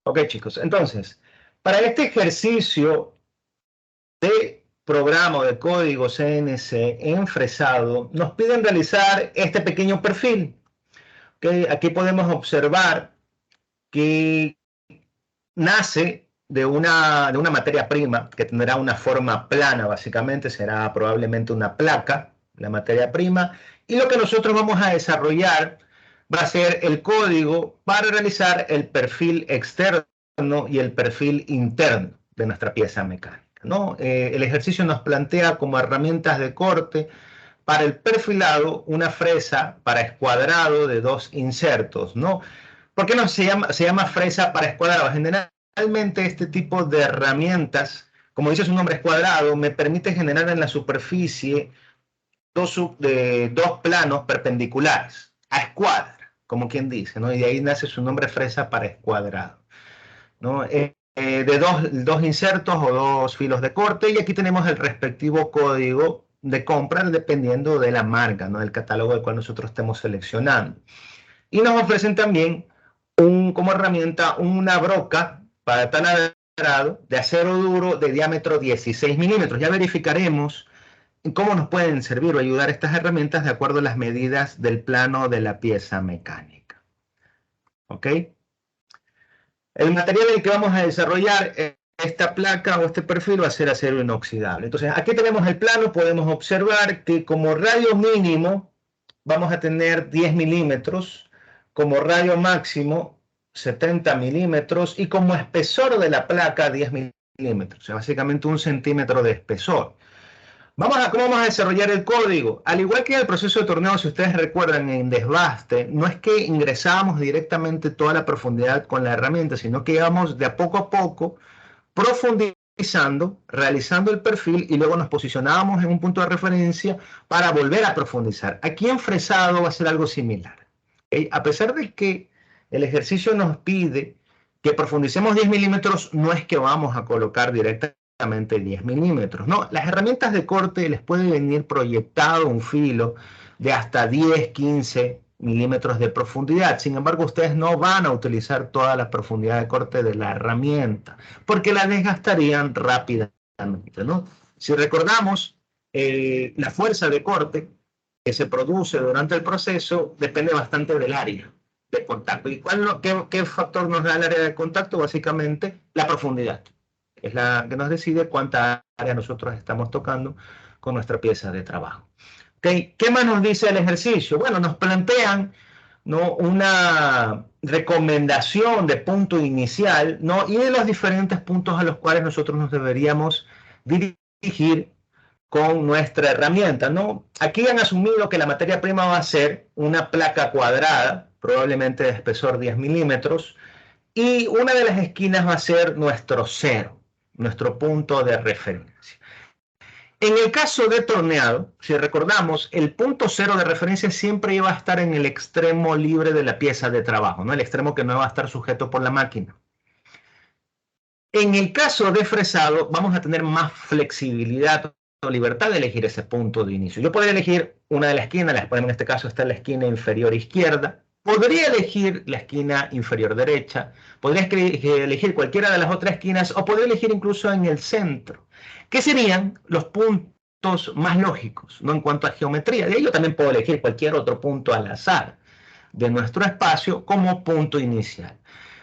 Ok, chicos, entonces, para este ejercicio de programa o de código CNC en fresado, nos piden realizar este pequeño perfil. ¿Ok? Aquí podemos observar que nace de una materia prima que tendrá una forma plana, básicamente, será probablemente una placa, la materia prima, y lo que nosotros vamos a desarrollar va a ser el código para realizar el perfil externo y el perfil interno de nuestra pieza mecánica, ¿no? El ejercicio nos plantea como herramientas de corte para el perfilado una fresa para escuadrado de dos insertos, ¿no? ¿Por qué no se llama fresa para escuadrado? Generalmente este tipo de herramientas, como dice su nombre escuadrado, me permite generar en la superficie dos planos perpendiculares, a escuadra, como quien dice, ¿no? Y de ahí nace su nombre fresa para escuadrado, ¿no? De dos insertos o dos filos de corte, y aquí tenemos el respectivo código de compra dependiendo de la marca, ¿no? Del catálogo del cual nosotros estemos seleccionando. Y nos ofrecen también como herramienta una broca para taladrado de acero duro de diámetro 16 milímetros. Ya verificaremos cómo nos pueden servir o ayudar estas herramientas de acuerdo a las medidas del plano de la pieza mecánica. ¿Ok? El material en el que vamos a desarrollar esta placa o este perfil va a ser acero inoxidable. Entonces, aquí tenemos el plano, podemos observar que como radio mínimo vamos a tener 10 milímetros, como radio máximo 70 milímetros y como espesor de la placa 10 milímetros, o sea, básicamente 1 centímetro de espesor. ¿Cómo vamos a desarrollar el código? Al igual que en el proceso de torneo, si ustedes recuerdan en desbaste, no es que ingresábamos directamente toda la profundidad con la herramienta, sino que íbamos de a poco profundizando, realizando el perfil y luego nos posicionábamos en un punto de referencia para volver a profundizar. Aquí en fresado va a ser algo similar. ¿Okay? A pesar de que el ejercicio nos pide que profundicemos 10 milímetros, no es que vamos a colocar directamente 10 milímetros. No, las herramientas de corte les puede venir proyectado un filo de hasta 10, 15 milímetros de profundidad. Sin embargo, ustedes no van a utilizar toda la profundidad de corte de la herramienta porque la desgastarían rápidamente, ¿no? Si recordamos, la fuerza de corte que se produce durante el proceso depende bastante del área de contacto. ¿Y qué factor nos da el área de contacto? Básicamente, la profundidad es la que nos decide cuánta área nosotros estamos tocando con nuestra pieza de trabajo. ¿Okay? ¿Qué más nos dice el ejercicio? Bueno, nos plantean, ¿no?, una recomendación de punto inicial, ¿no?, y de los diferentes puntos a los cuales nosotros nos deberíamos dirigir con nuestra herramienta, ¿no? Aquí han asumido que la materia prima va a ser una placa cuadrada, probablemente de espesor 10 milímetros, y una de las esquinas va a ser nuestro cero, nuestro punto de referencia. En el caso de torneado, si recordamos, el punto cero de referencia siempre iba a estar en el extremo libre de la pieza de trabajo, ¿no? El extremo que no va a estar sujeto por la máquina. En el caso de fresado, vamos a tener más flexibilidad o libertad de elegir ese punto de inicio. Yo podría elegir una de las esquinas, en este caso está en la esquina inferior izquierda, podría elegir la esquina inferior derecha, podría elegir cualquiera de las otras esquinas o podría elegir incluso en el centro, que serían los puntos más lógicos, ¿no?, en cuanto a geometría. De ahí yo también puedo elegir cualquier otro punto al azar de nuestro espacio como punto inicial.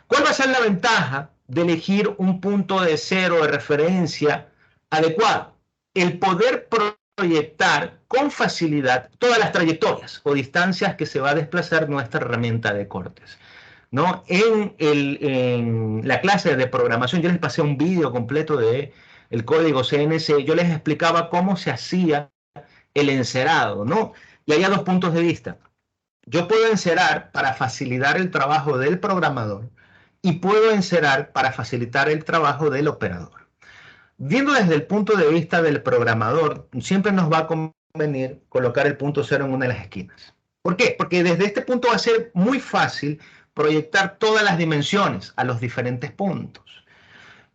¿Cuál va a ser la ventaja de elegir un punto de cero de referencia adecuado? El poder proyectar con facilidad todas las trayectorias o distancias que se va a desplazar nuestra herramienta de cortes, ¿no? En la clase de programación yo les pasé un vídeo completo de el código CNC, yo les explicaba cómo se hacía el encerado, ¿no? Y había dos puntos de vista. Yo puedo encerar para facilitar el trabajo del programador y puedo encerar para facilitar el trabajo del operador. Viendo desde el punto de vista del programador, siempre nos va a convenir colocar el punto cero en una de las esquinas. ¿Por qué? Porque desde este punto va a ser muy fácil proyectar todas las dimensiones a los diferentes puntos.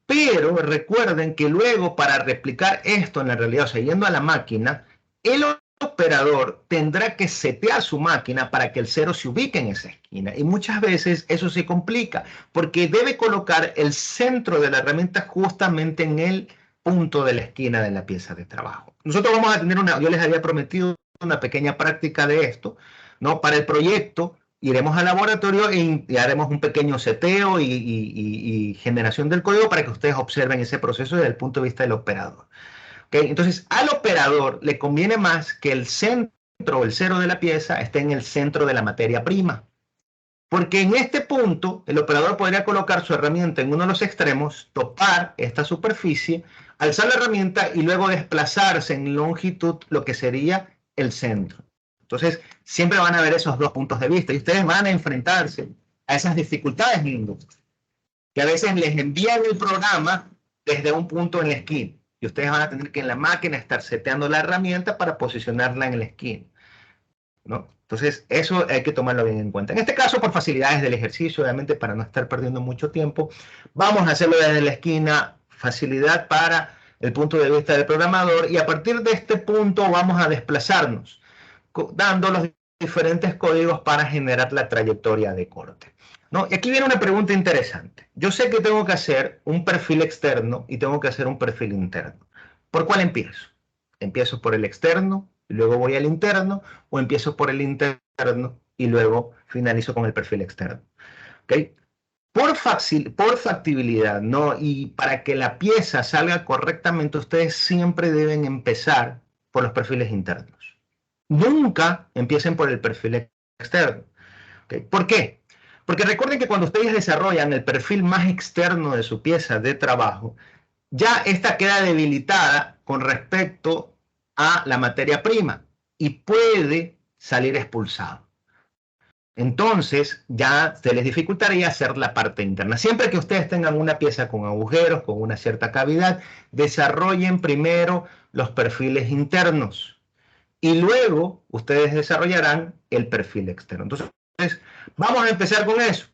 Pero recuerden que luego para replicar esto en la realidad, o sea, yendo a la máquina, el operador tendrá que setear su máquina para que el cero se ubique en esa esquina. Y muchas veces eso se complica porque debe colocar el centro de la herramienta justamente en el punto de la esquina de la pieza de trabajo. Nosotros vamos a tener yo les había prometido una pequeña práctica de esto, ¿no? Para el proyecto iremos al laboratorio y haremos un pequeño seteo y generación del código para que ustedes observen ese proceso desde el punto de vista del operador. ¿Okay? Entonces, al operador le conviene más que el centro o el cero de la pieza esté en el centro de la materia prima. Porque en este punto, el operador podría colocar su herramienta en uno de los extremos, topar esta superficie, alzar la herramienta y luego desplazarse en longitud lo que sería el centro. Entonces, siempre van a ver esos dos puntos de vista y ustedes van a enfrentarse a esas dificultades mismas, que a veces les envían el programa desde un punto en la esquina. Y ustedes van a tener que en la máquina estar seteando la herramienta para posicionarla en la esquina, ¿no? Entonces, eso hay que tomarlo bien en cuenta. En este caso, por facilidades del ejercicio, obviamente, para no estar perdiendo mucho tiempo, vamos a hacerlo desde la esquina, facilidad para el punto de vista del programador, y a partir de este punto vamos a desplazarnos, dando los diferentes códigos para generar la trayectoria de corte, ¿no? Y aquí viene una pregunta interesante. Yo sé que tengo que hacer un perfil externo y tengo que hacer un perfil interno. ¿Por cuál empiezo? ¿Empiezo por el externo y luego voy al interno, o empiezo por el interno y luego finalizo con el perfil externo? ¿Okay? Por factibilidad, ¿no? Y para que la pieza salga correctamente, ustedes siempre deben empezar por los perfiles internos. Nunca empiecen por el perfil externo. ¿Okay? ¿Por qué? Porque recuerden que cuando ustedes desarrollan el perfil más externo de su pieza de trabajo, ya esta queda debilitada con respecto a la materia prima y puede salir expulsado. Entonces ya se les dificultaría hacer la parte interna. Siempre que ustedes tengan una pieza con agujeros, con una cierta cavidad, desarrollen primero los perfiles internos y luego ustedes desarrollarán el perfil externo. Entonces, vamos a empezar con eso.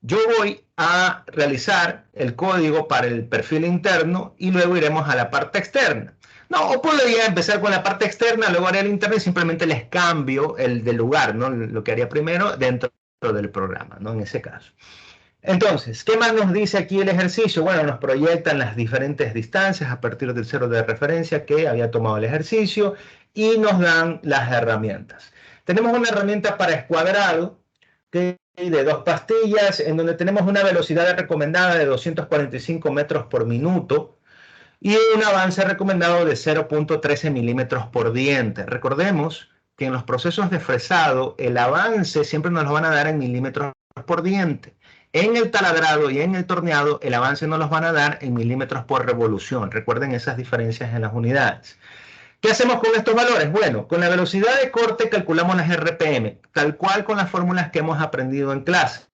Yo voy a realizar el código para el perfil interno y luego iremos a la parte externa. No, o podría empezar con la parte externa, luego haré el interno y simplemente les cambio el del lugar, ¿no? Lo que haría primero dentro del programa, ¿no? En ese caso. Entonces, ¿qué más nos dice aquí el ejercicio? Bueno, nos proyectan las diferentes distancias a partir del cero de referencia que había tomado el ejercicio y nos dan las herramientas. Tenemos una herramienta para escuadrado que de 2 pastillas, en donde tenemos una velocidad recomendada de 245 metros por minuto y un avance recomendado de 0.13 milímetros por diente. Recordemos que en los procesos de fresado el avance siempre nos lo van a dar en milímetros por diente. En el taladrado y en el torneado el avance nos los van a dar en milímetros por revolución. Recuerden esas diferencias en las unidades. ¿Qué hacemos con estos valores? Bueno, con la velocidad de corte calculamos las RPM, tal cual con las fórmulas que hemos aprendido en clase.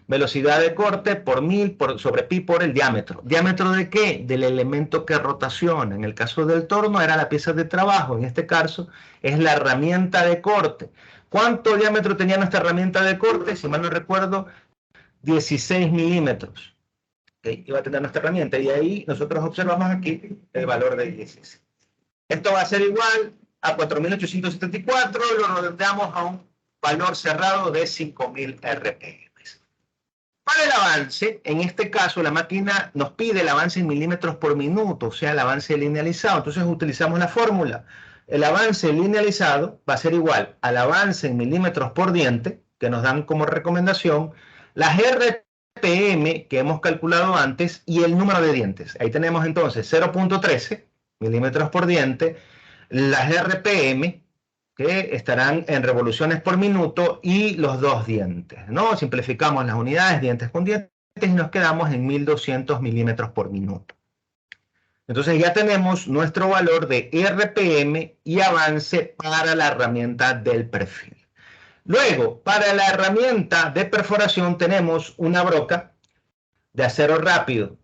Velocidad de corte por 1000 sobre pi por el diámetro. ¿Diámetro de qué? Del elemento que rotaciona. En el caso del torno era la pieza de trabajo. En este caso es la herramienta de corte. ¿Cuánto diámetro tenía nuestra herramienta de corte? Si mal no recuerdo, 16 milímetros. ¿Okay? Iba a tener nuestra herramienta. Y ahí nosotros observamos aquí el valor de 16. Esto va a ser igual a 4.874. Lo redondeamos a un valor cerrado de 5.000 RPM. Para el avance, en este caso la máquina nos pide el avance en milímetros por minuto, o sea, el avance linealizado. Entonces utilizamos la fórmula. El avance linealizado va a ser igual al avance en milímetros por diente, que nos dan como recomendación, las RPM que hemos calculado antes y el número de dientes. Ahí tenemos entonces 0.13 milímetros por diente, las RPM, que estarán en revoluciones por minuto, y los dos dientes, ¿no? Simplificamos las unidades, dientes con dientes, y nos quedamos en 1200 milímetros por minuto. Entonces ya tenemos nuestro valor de RPM y avance para la herramienta del perfil. Luego, para la herramienta de perforación tenemos una broca de acero rápido.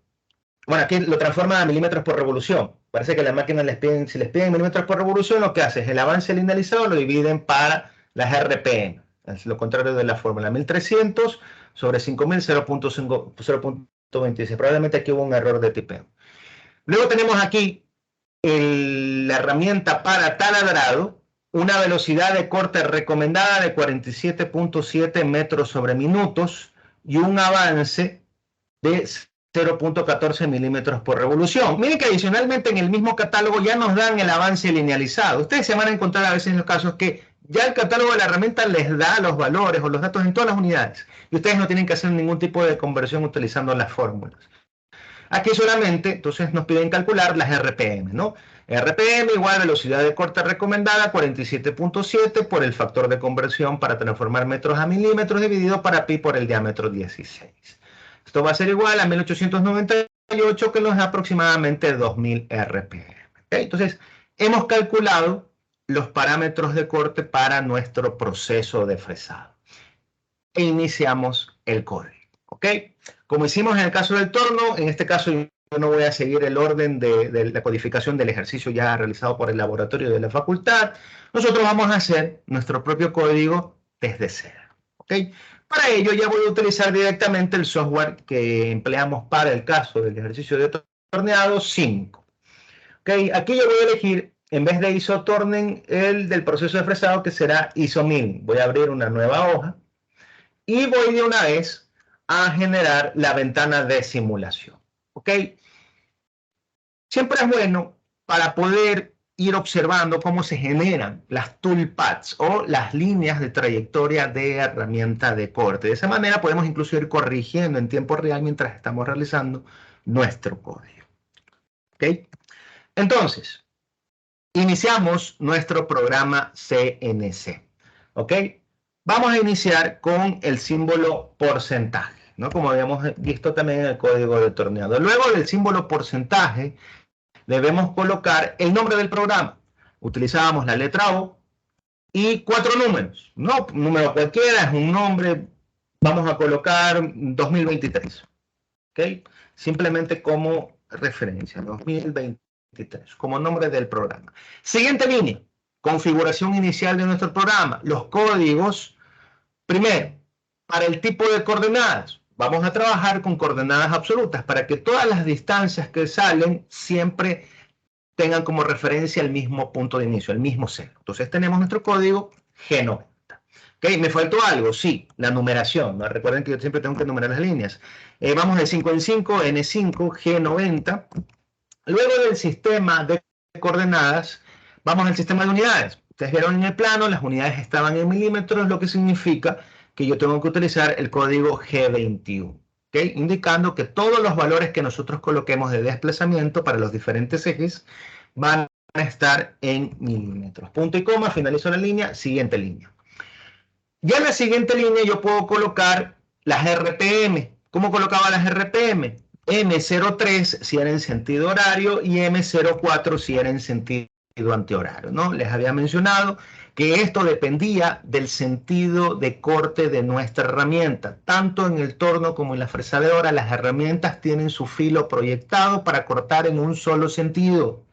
Bueno, aquí lo transforma a milímetros por revolución. Parece que la máquina si les piden milímetros por revolución, lo que hace es el avance linealizado lo dividen para las RPM. Es lo contrario de la fórmula. 1300 sobre 5000, 0.26. Probablemente aquí hubo un error de tipeo. Luego tenemos aquí la herramienta para taladrado, una velocidad de corte recomendada de 47.7 metros sobre minutos y un avance de 0.14 milímetros por revolución. Miren que adicionalmente en el mismo catálogo ya nos dan el avance linealizado. Ustedes se van a encontrar a veces en los casos que ya el catálogo de la herramienta les da los valores o los datos en todas las unidades y ustedes no tienen que hacer ningún tipo de conversión utilizando las fórmulas. Aquí solamente, entonces nos piden calcular las RPM, ¿no? RPM igual velocidad de corte recomendada 47.7 por el factor de conversión para transformar metros a milímetros dividido para pi por el diámetro 16. Esto va a ser igual a 1898 que nos da aproximadamente 2000 RPM. ¿Okay? Entonces, hemos calculado los parámetros de corte para nuestro proceso de fresado. E iniciamos el código. ¿Ok? Como hicimos en el caso del torno, en este caso yo no voy a seguir el orden de la codificación del ejercicio ya realizado por el laboratorio de la facultad. Nosotros vamos a hacer nuestro propio código desde cero. ¿Ok? Para ello ya voy a utilizar directamente el software que empleamos para el caso del ejercicio de torneado 5. ¿Ok? Aquí yo voy a elegir, en vez de isotornen, el del proceso de fresado que será isomilling. Voy a abrir una nueva hoja y voy de una vez a generar la ventana de simulación. ¿Ok? Siempre es bueno para poder ir observando cómo se generan las toolpaths o las líneas de trayectoria de herramienta de corte. De esa manera podemos incluso ir corrigiendo en tiempo real mientras estamos realizando nuestro código. ¿Ok? Entonces, iniciamos nuestro programa CNC. ¿Ok? Vamos a iniciar con el símbolo porcentaje, ¿no? Como habíamos visto también en el código de torneado. Luego del símbolo porcentaje, debemos colocar el nombre del programa. Utilizábamos la letra O y 4 números. No, un número cualquiera, es un nombre. Vamos a colocar 2023. ¿Ok? Simplemente como referencia, 2023, como nombre del programa. Siguiente línea, configuración inicial de nuestro programa. Los códigos. Primero, para el tipo de coordenadas, vamos a trabajar con coordenadas absolutas para que todas las distancias que salen siempre tengan como referencia el mismo punto de inicio, el mismo cero. Entonces tenemos nuestro código G90. ¿Okay? ¿Me faltó algo? Sí, la numeración, ¿no? Recuerden que yo siempre tengo que numerar las líneas. Vamos de 5 en 5, N5, G90. Luego del sistema de coordenadas, vamos al sistema de unidades. Ustedes vieron en el plano, las unidades estaban en milímetros, lo que significa que yo tengo que utilizar el código G21, ¿okay? Indicando que todos los valores que nosotros coloquemos de desplazamiento para los diferentes ejes van a estar en milímetros. Punto y coma, finalizo la línea, siguiente línea. Ya en la siguiente línea yo puedo colocar las RPM. ¿Cómo colocaba las RPM? M03 si era en sentido horario y M04 si era en sentido antihorario, ¿no? Les había mencionado que esto dependía del sentido de corte de nuestra herramienta. Tanto en el torno como en la fresadora, las herramientas tienen su filo proyectado para cortar en un solo sentido.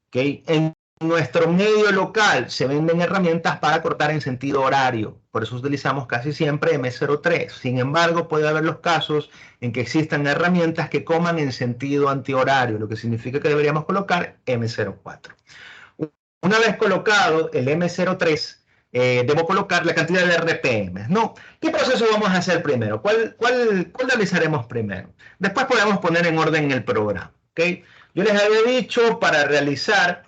¿Okay? En nuestro medio local se venden herramientas para cortar en sentido horario, por eso utilizamos casi siempre M03. Sin embargo, puede haber los casos en que existan herramientas que coman en sentido antihorario, lo que significa que deberíamos colocar M04. Una vez colocado el M03, debo colocar la cantidad de RPM, ¿no? ¿Qué proceso vamos a hacer primero? ¿Cuál realizaremos primero? Después podemos poner en orden el programa, ¿ok? Yo les había dicho para realizar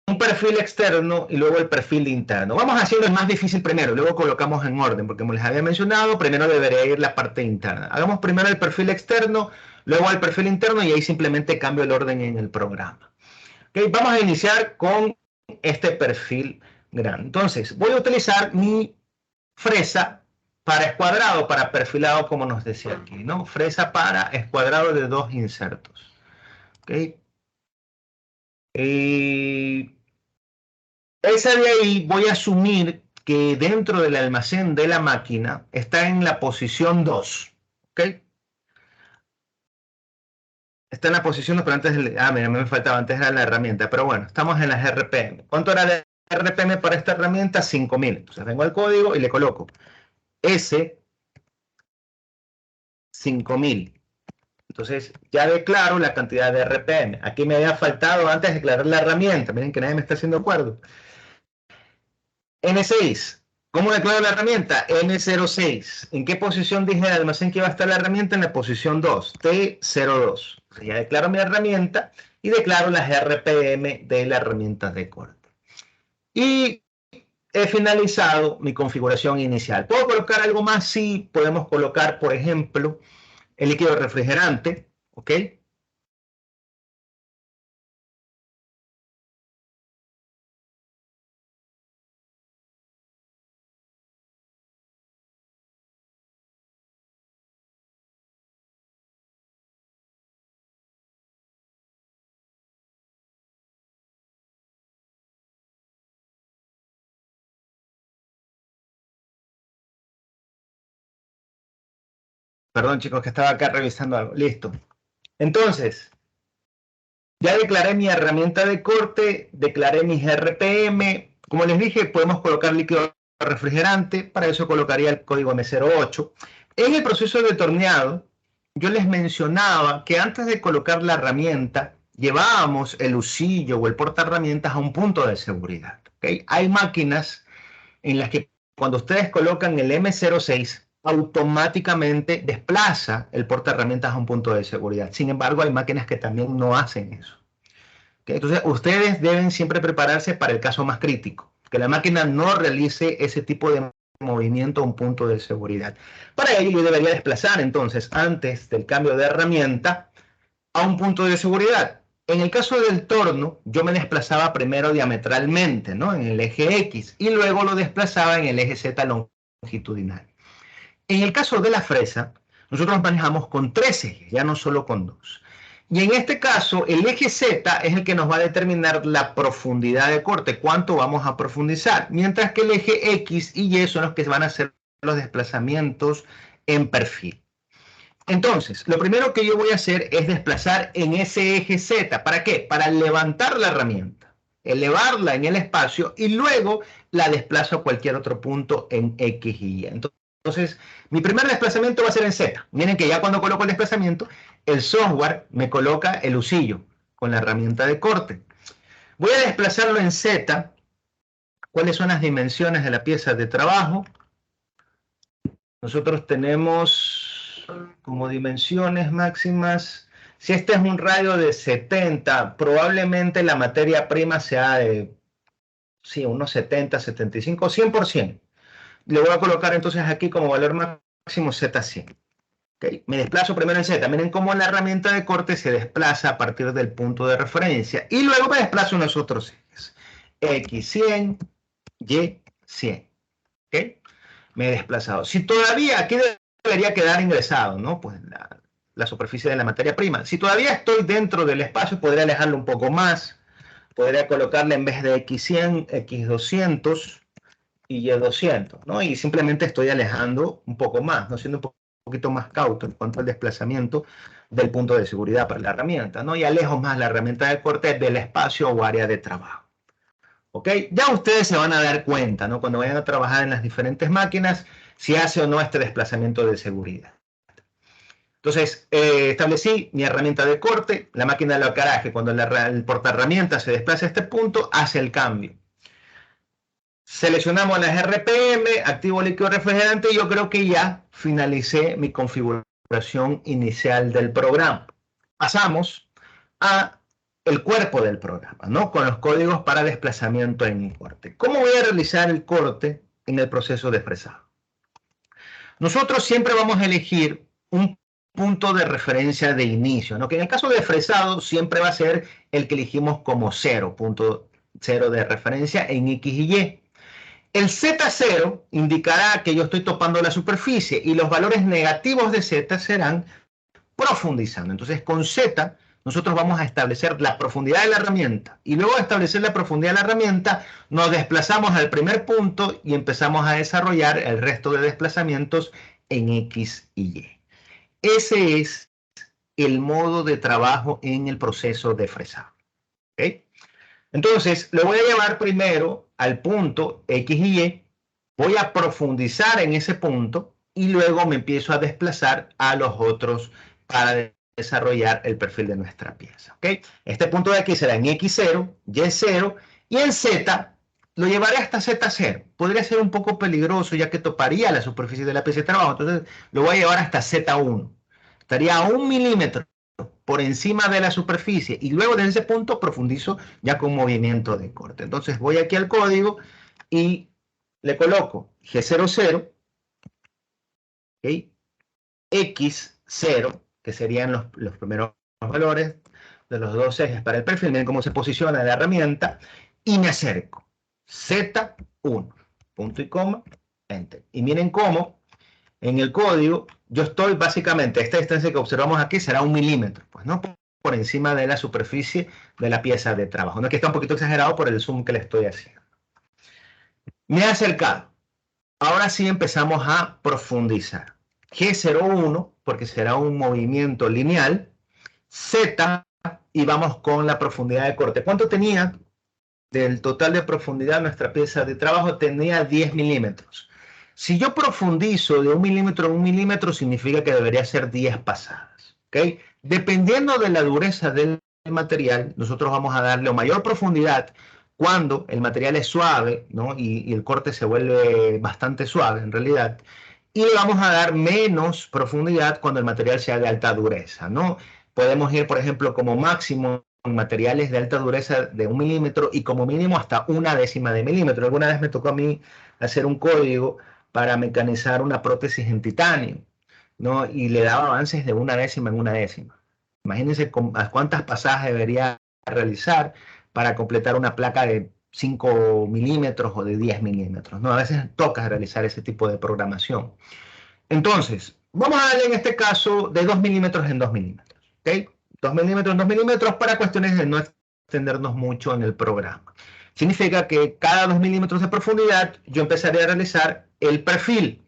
un perfil externo y luego el perfil interno. Vamos haciendo el más difícil primero, luego colocamos en orden, porque como les había mencionado, primero debería ir la parte interna. Hagamos primero el perfil externo, luego el perfil interno y ahí simplemente cambio el orden en el programa. Okay, vamos a iniciar con este perfil grande. Entonces, voy a utilizar mi fresa para escuadrado, para perfilado, como nos decía aquí, ¿no? Fresa para escuadrado de 2 insertos. Okay. Esa de ahí voy a asumir que dentro del almacén de la máquina está en la posición 2. ¿Ok? Está en la posición 2, pero antes... mira, me faltaba, antes era la herramienta. Pero bueno, estamos en las RPM. ¿Cuánto era de RPM para esta herramienta? 5000. Entonces vengo al código y le coloco S 5000 Entonces, ya declaro la cantidad de RPM. Aquí me había faltado antes declarar la herramienta. Miren que nadie me está haciendo acuerdo. N6. ¿Cómo declaro la herramienta? N06. ¿En qué posición dije en el almacén que iba a estar la herramienta? En la posición 2. T02. Ya declaro mi herramienta y declaro las RPM de la herramienta de corte. Y he finalizado mi configuración inicial. ¿Puedo colocar algo más? Sí, podemos colocar, por ejemplo, el líquido refrigerante, ¿ok? Perdón, chicos, que estaba acá revisando algo. Listo. Entonces, ya declaré mi herramienta de corte, declaré mis RPM. Como les dije, podemos colocar líquido refrigerante. Para eso colocaría el código M08. En el proceso de torneado, yo les mencionaba que antes de colocar la herramienta, llevábamos el usillo o el portaherramientas a un punto de seguridad. ¿Okay? Hay máquinas en las que cuando ustedes colocan el M06, automáticamente desplaza el portaherramientas a un punto de seguridad. Sin embargo, hay máquinas que también no hacen eso. ¿Okay? Entonces, ustedes deben siempre prepararse para el caso más crítico, que la máquina no realice ese tipo de movimiento a un punto de seguridad. Para ello, yo debería desplazar entonces, antes del cambio de herramienta, a un punto de seguridad. En el caso del torno, yo me desplazaba primero diametralmente, ¿no? En el eje X, y luego lo desplazaba en el eje Z longitudinal. En el caso de la fresa, nosotros manejamos con 3 ejes, ya no solo con 2. Y en este caso, el eje Z es el que nos va a determinar la profundidad de corte, cuánto vamos a profundizar, mientras que el eje X y Y son los que van a hacer los desplazamientos en perfil. Entonces, lo primero que yo voy a hacer es desplazar en ese eje Z. ¿Para qué? Para levantar la herramienta, elevarla en el espacio y luego la desplazo a cualquier otro punto en X y Y. Entonces, mi primer desplazamiento va a ser en Z. Miren que ya cuando coloco el desplazamiento, el software me coloca el usillo con la herramienta de corte. Voy a desplazarlo en Z. ¿Cuáles son las dimensiones de la pieza de trabajo? Nosotros tenemos como dimensiones máximas, si este es un radio de 70, probablemente la materia prima sea de, sí, unos 70, 75, 100%. Le voy a colocar entonces aquí como valor máximo Z100. ¿Okay? Me desplazo primero en Z. Miren cómo la herramienta de corte se desplaza a partir del punto de referencia. Y luego me desplazo en los otros ejes. X100, Y100. ¿Okay? Me he desplazado. Si todavía, aquí debería quedar ingresado, ¿no? Pues la superficie de la materia prima. Si todavía estoy dentro del espacio, podría alejarlo un poco más. Podría colocarle en vez de X100, X200 y Y200, ¿no? Y simplemente estoy alejando un poco más, ¿no? Siendo un poquito más cauto en cuanto al desplazamiento del punto de seguridad para la herramienta, ¿no? Y alejo más la herramienta de corte del espacio o área de trabajo. ¿Ok? Ya ustedes se van a dar cuenta, ¿no? Cuando vayan a trabajar en las diferentes máquinas, si hace o no este desplazamiento de seguridad. Entonces, establecí mi herramienta de corte, la máquina de lacaraje, cuando el portaherramientas se desplaza a este punto, hace el cambio. Seleccionamos las RPM, activo líquido refrigerante y yo creo que ya finalicé mi configuración inicial del programa. Pasamos a el cuerpo del programa, ¿no? Con los códigos para desplazamiento en un corte. ¿Cómo voy a realizar el corte en el proceso de fresado? Nosotros siempre vamos a elegir un punto de referencia de inicio, ¿no? Que en el caso de fresado siempre va a ser el que elegimos como 0, punto 0 de referencia en X y Y. El Z0 indicará que yo estoy topando la superficie y los valores negativos de Z serán profundizando. Entonces, con Z, nosotros vamos a establecer la profundidad de la herramienta y luego de establecer la profundidad de la herramienta, nos desplazamos al primer punto y empezamos a desarrollar el resto de desplazamientos en X y Y. Ese es el modo de trabajo en el proceso de fresado. ¿Okay? Entonces, lo voy a llevar primero al punto X y Y, voy a profundizar en ese punto y luego me empiezo a desplazar a los otros para desarrollar el perfil de nuestra pieza. ¿Ok? Este punto de aquí será en X0, Y0 y en Z lo llevaré hasta Z0. Podría ser un poco peligroso ya que toparía la superficie de la pieza de trabajo. Entonces lo voy a llevar hasta Z1. Estaría a 1 milímetro por encima de la superficie y luego desde ese punto profundizo ya con movimiento de corte. Entonces voy aquí al código y le coloco G00, ¿okay? X0, que serían los primeros valores de los dos ejes para el perfil. Miren cómo se posiciona la herramienta y me acerco. Z1, punto y coma, enter. Y miren cómo en el código yo estoy básicamente, esta distancia que observamos aquí será 1 milímetro, pues no por encima de la superficie de la pieza de trabajo. No es que está un poquito exagerado por el zoom que le estoy haciendo. Me he acercado. Ahora sí empezamos a profundizar. G01, porque será un movimiento lineal. Z, y vamos con la profundidad de corte. ¿Cuánto tenía del total de profundidad nuestra pieza de trabajo? Tenía 10 milímetros. Si yo profundizo de 1 milímetro a 1 milímetro, significa que debería ser 10 pasadas. ¿Okay? Dependiendo de la dureza del material, nosotros vamos a darle mayor profundidad cuando el material es suave, ¿no? y el corte se vuelve bastante suave en realidad. Y le vamos a dar menos profundidad cuando el material sea de alta dureza, ¿no? Podemos ir, por ejemplo, como máximo en materiales de alta dureza de 1 milímetro y como mínimo hasta 1/10 de milímetro. Alguna vez me tocó a mí hacer un código para mecanizar una prótesis en titanio, ¿no? Y le daba avances de 1/10 en 1/10. Imagínense a cuántas pasadas debería realizar para completar una placa de 5 milímetros o de 10 milímetros, ¿no? A veces toca realizar ese tipo de programación. Entonces, vamos a darle en este caso de 2 milímetros en 2 milímetros, ¿ok? 2 milímetros en 2 milímetros para cuestiones de no extendernos mucho en el programa. Significa que cada 2 milímetros de profundidad yo empezaría a realizar el perfil.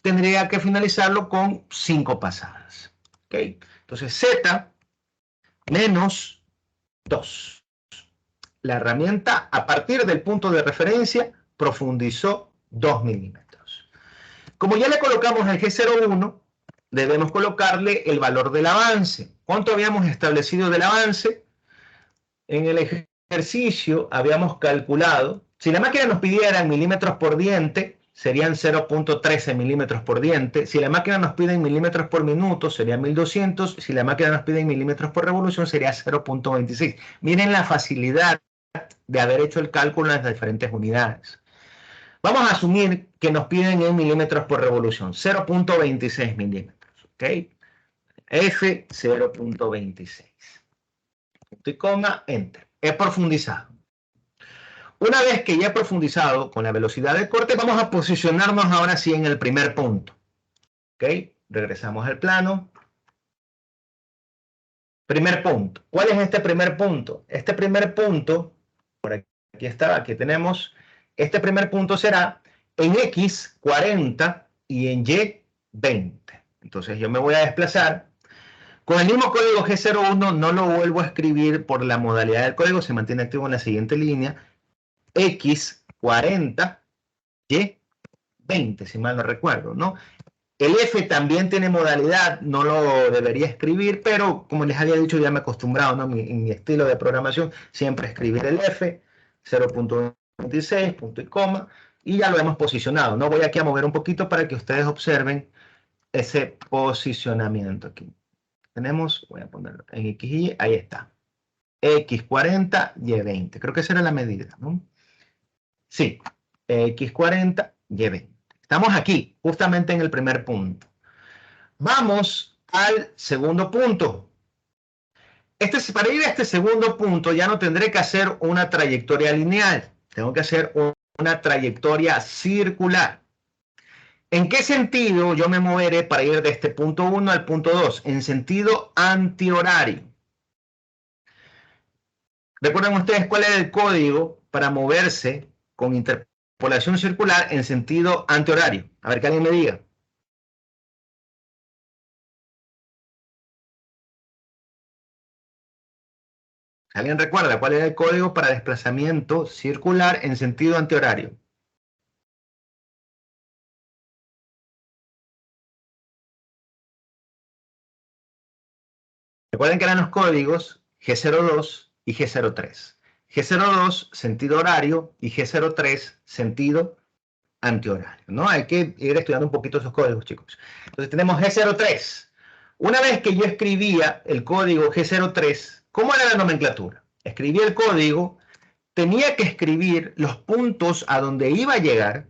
Tendría que finalizarlo con 5 pasadas, ¿ok? Entonces, Z menos 2. La herramienta, a partir del punto de referencia, profundizó 2 milímetros. Como ya le colocamos el G01, debemos colocarle el valor del avance. ¿Cuánto habíamos establecido del avance? En el ejercicio habíamos calculado, si la máquina nos pidiera en milímetros por diente, serían 0.13 milímetros por diente. Si la máquina nos pide en milímetros por minuto, sería 1200. Si la máquina nos pide en milímetros por revolución, sería 0.26. Miren la facilidad de haber hecho el cálculo en las diferentes unidades. Vamos a asumir que nos piden en milímetros por revolución, 0.26 milímetros, ¿ok? F 0.26. Punto y coma, enter. He profundizado. Una vez que ya he profundizado con la velocidad de corte, vamos a posicionarnos ahora sí en el primer punto, ¿ok? Regresamos al plano. Primer punto. ¿Cuál es este primer punto? Este primer punto, por aquí está, aquí tenemos, este primer punto será en X 40 y en Y 20. Entonces yo me voy a desplazar. Con el mismo código G01 no lo vuelvo a escribir por la modalidad del código, se mantiene activo en la siguiente línea. X 40, Y 20, si mal no recuerdo, ¿no? El F también tiene modalidad, no lo debería escribir, pero como les había dicho, ya me he acostumbrado, ¿no? En mi estilo de programación, siempre escribir el F, 0.26, punto y coma, y ya lo hemos posicionado. No voy aquí a mover un poquito para que ustedes observen ese posicionamiento aquí. Tenemos, voy a ponerlo en X y Y, ahí está. X40, Y20. Creo que esa era la medida, ¿no? Sí, X40, Y20. Estamos aquí, justamente en el primer punto. Vamos al segundo punto. Para ir a este segundo punto ya no tendré que hacer una trayectoria lineal. Tengo que hacer una trayectoria circular. ¿En qué sentido yo me moveré para ir de este punto 1 al punto 2? En sentido antihorario. ¿Recuerdan ustedes cuál era el código para moverse con interpolación circular en sentido antihorario? A ver, que alguien me diga. ¿Alguien recuerda cuál era el código para desplazamiento circular en sentido antihorario? Recuerden que eran los códigos G02 y G03. G02, sentido horario, y G03, sentido antihorario, ¿no? Hay que ir estudiando un poquito esos códigos, chicos. Entonces tenemos G03. Una vez que yo escribía el código G03, ¿cómo era la nomenclatura? Escribía el código, tenía que escribir los puntos a donde iba a llegar,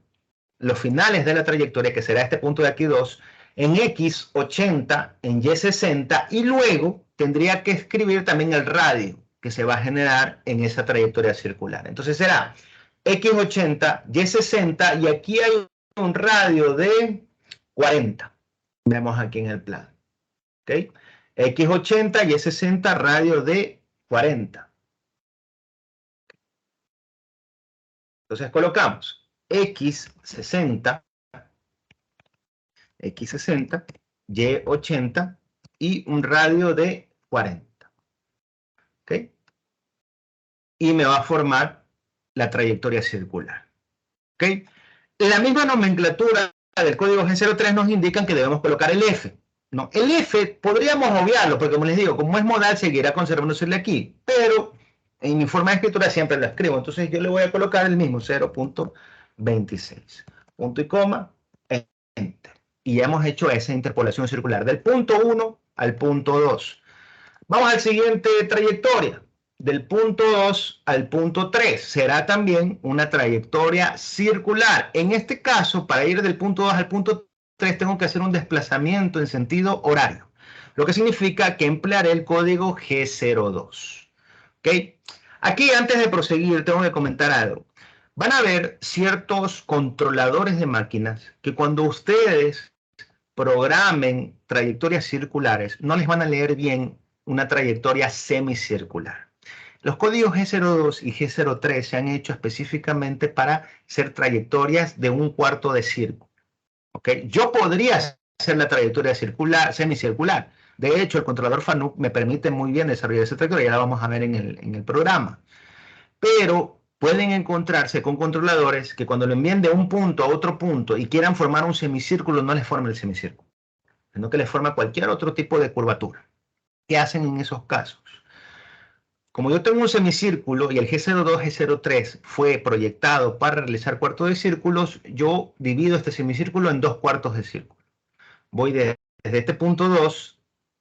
los finales de la trayectoria, que será este punto de aquí 2, en X80, en Y60, y luego tendría que escribir también el radio que se va a generar en esa trayectoria circular. Entonces será X80, Y60, y aquí hay un radio de 40. Vemos aquí en el plan. ¿Okay? X80, Y60, radio de 40. Entonces colocamos X60, X60, Y80 y un radio de 40. ¿Okay? Y me va a formar la trayectoria circular. ¿Okay? La misma nomenclatura del código G03 nos indican que debemos colocar el F. No, el F podríamos obviarlo, porque como les digo, como es modal, seguirá conservándose aquí. Pero en mi forma de escritura siempre lo escribo. Entonces yo le voy a colocar el mismo, 0.26. Punto y coma, enter. Y ya hemos hecho esa interpolación circular del punto 1 al punto 2. Vamos al siguiente trayectoria. Del punto 2 al punto 3 será también una trayectoria circular. En este caso, para ir del punto 2 al punto 3 tengo que hacer un desplazamiento en sentido horario, lo que significa que emplearé el código G02. ¿Okay? Aquí, antes de proseguir, tengo que comentar algo. Van a haber ciertos controladores de máquinas que cuando ustedes programen trayectorias circulares, no les van a leer bien una trayectoria semicircular. Los códigos G02 y G03 se han hecho específicamente para ser trayectorias de un cuarto de círculo. ¿Okay? Yo podría hacer la trayectoria circular, semicircular. De hecho, el controlador FANUC me permite muy bien desarrollar esa trayectoria, ya la vamos a ver en el programa. Pero pueden encontrarse con controladores que cuando lo envíen de un punto a otro punto y quieran formar un semicírculo, no les forme el semicírculo, sino que les forma cualquier otro tipo de curvatura. ¿Qué hacen en esos casos? Como yo tengo un semicírculo y el G02, G03 fue proyectado para realizar cuartos de círculos, yo divido este semicírculo en dos cuartos de círculo. Voy desde este punto 2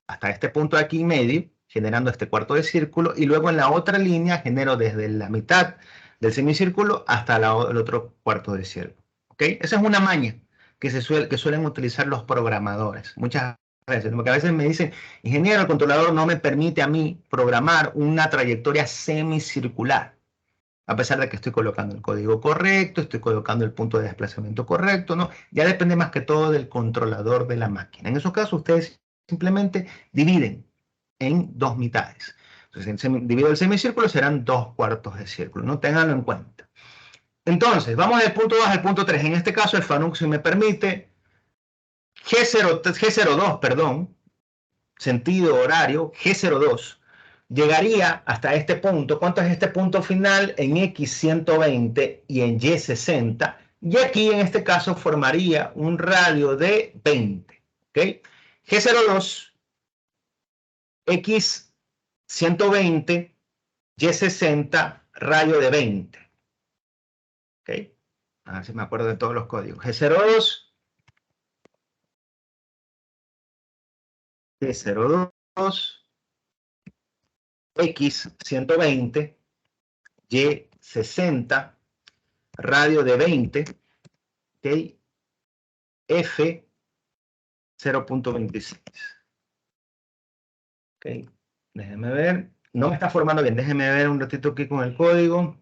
hasta este punto de aquí medio, generando este cuarto de círculo, y luego en la otra línea genero desde la mitad del semicírculo hasta el otro cuarto de círculo. ¿Okay? Esa es una maña que suelen utilizar los programadores. Muchas veces, porque a veces me dicen, ingeniero, el controlador no me permite a mí programar una trayectoria semicircular, a pesar de que estoy colocando el código correcto, estoy colocando el punto de desplazamiento correcto, ¿no? Ya depende más que todo del controlador de la máquina. En esos casos, ustedes simplemente dividen en dos mitades. Entonces, divido el semicírculo, serán dos cuartos de círculo, ¿no? Ténganlo en cuenta. Entonces, vamos del punto 2 al punto 3. En este caso, el FANUC, si me permite, G02, perdón, sentido horario, G02, llegaría hasta este punto. ¿Cuánto es este punto final? En X120 y en Y60. Y aquí, en este caso, formaría un radio de 20. ¿Okay? G02, X120, Y60, radio de 20. ¿Okay? A ver si me acuerdo de todos los códigos. G02, G02, X120, Y60, radio de 20, ¿okay? F 0.26. ¿Okay? Déjenme ver. No me está formando bien. Déjenme ver un ratito aquí con el código.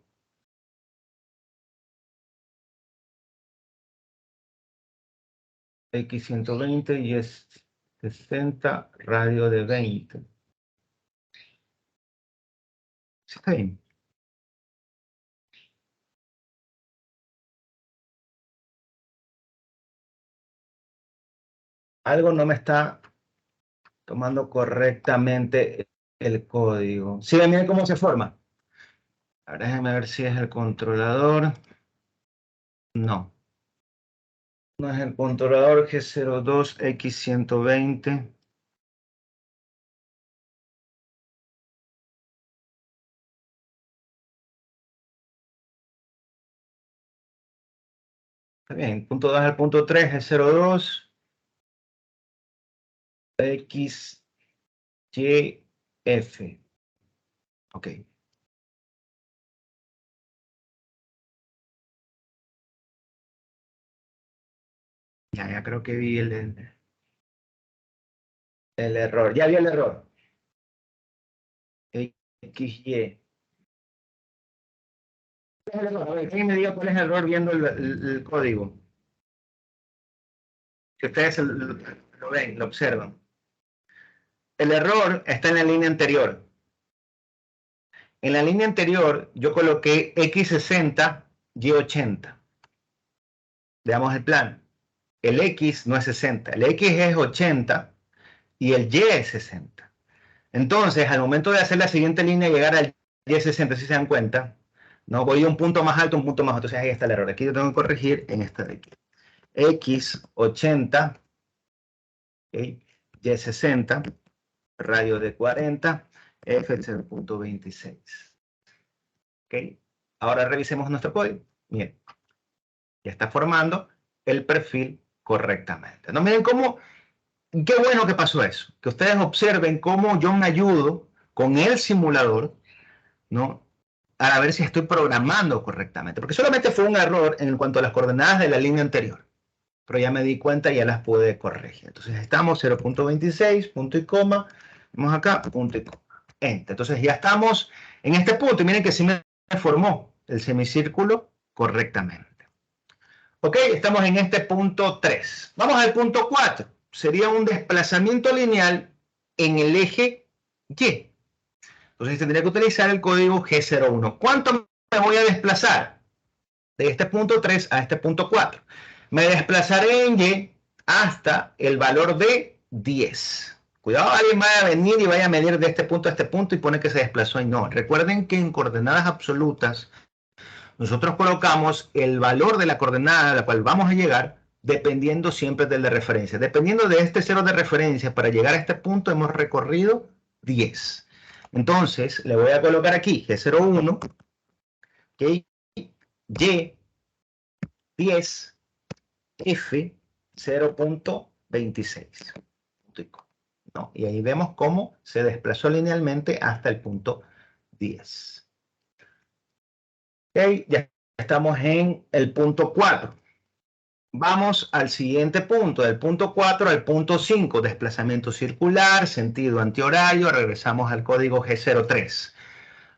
X120 y es 60, radio de 20. ¿Sí está bien? Algo no me está tomando correctamente el código. ¿Sí ven bien cómo se forma? Ahora déjenme ver si es el controlador. No. No es el controlador G02X120. Está bien, punto 2 al punto 3 es 0,2 X, Y, F. Ok. Ya creo que vi el error. Ya vi el error. X, Y. ¿Cuál es el error? A ver, ¿quién me diga cuál es el error viendo el código? Si ustedes lo ven, lo observan. El error está en la línea anterior. En la línea anterior yo coloqué X60, Y80. Veamos el plan. El X no es 60, el X es 80 y el Y es 60. Entonces, al momento de hacer la siguiente línea, llegar al Y60, si se dan cuenta, no voy a un punto más alto, un punto más alto. Entonces ahí está el error. Aquí yo tengo que corregir en esta de aquí. X80, ¿okay? Y60, radio de 40, F 0.26. ¿Okay? Ahora revisemos nuestro código. Miren, ya está formando el perfil correctamente. ¿No? Miren cómo, qué bueno que pasó eso. Que ustedes observen cómo yo me ayudo con el simulador, ¿no? Para ver si estoy programando correctamente. Porque solamente fue un error en cuanto a las coordenadas de la línea anterior. Pero ya me di cuenta y ya las pude corregir. Entonces estamos 0.26, punto y coma. Vamos acá, punto y coma. Enter. Entonces ya estamos en este punto. Y miren que sí me formó el semicírculo correctamente. Ok, estamos en este punto 3. Vamos al punto 4. Sería un desplazamiento lineal en el eje Y. Entonces tendría que utilizar el código G01. ¿Cuánto me voy a desplazar? De este punto 3 a este punto 4. Me desplazaré en Y hasta el valor de 10. Cuidado, alguien vaya a venir y vaya a medir de este punto a este punto y pone que se desplazó y no. Recuerden que en coordenadas absolutas nosotros colocamos el valor de la coordenada a la cual vamos a llegar dependiendo siempre del de referencia. Dependiendo de este cero de referencia, para llegar a este punto hemos recorrido 10. Entonces, le voy a colocar aquí G01, ¿okay? Y 10, F 0.26. ¿No? Y ahí vemos cómo se desplazó linealmente hasta el punto 10. ¿Okay? Ya estamos en el punto 4. Vamos al siguiente punto, del punto 4 al punto 5, desplazamiento circular, sentido antihorario, regresamos al código G03.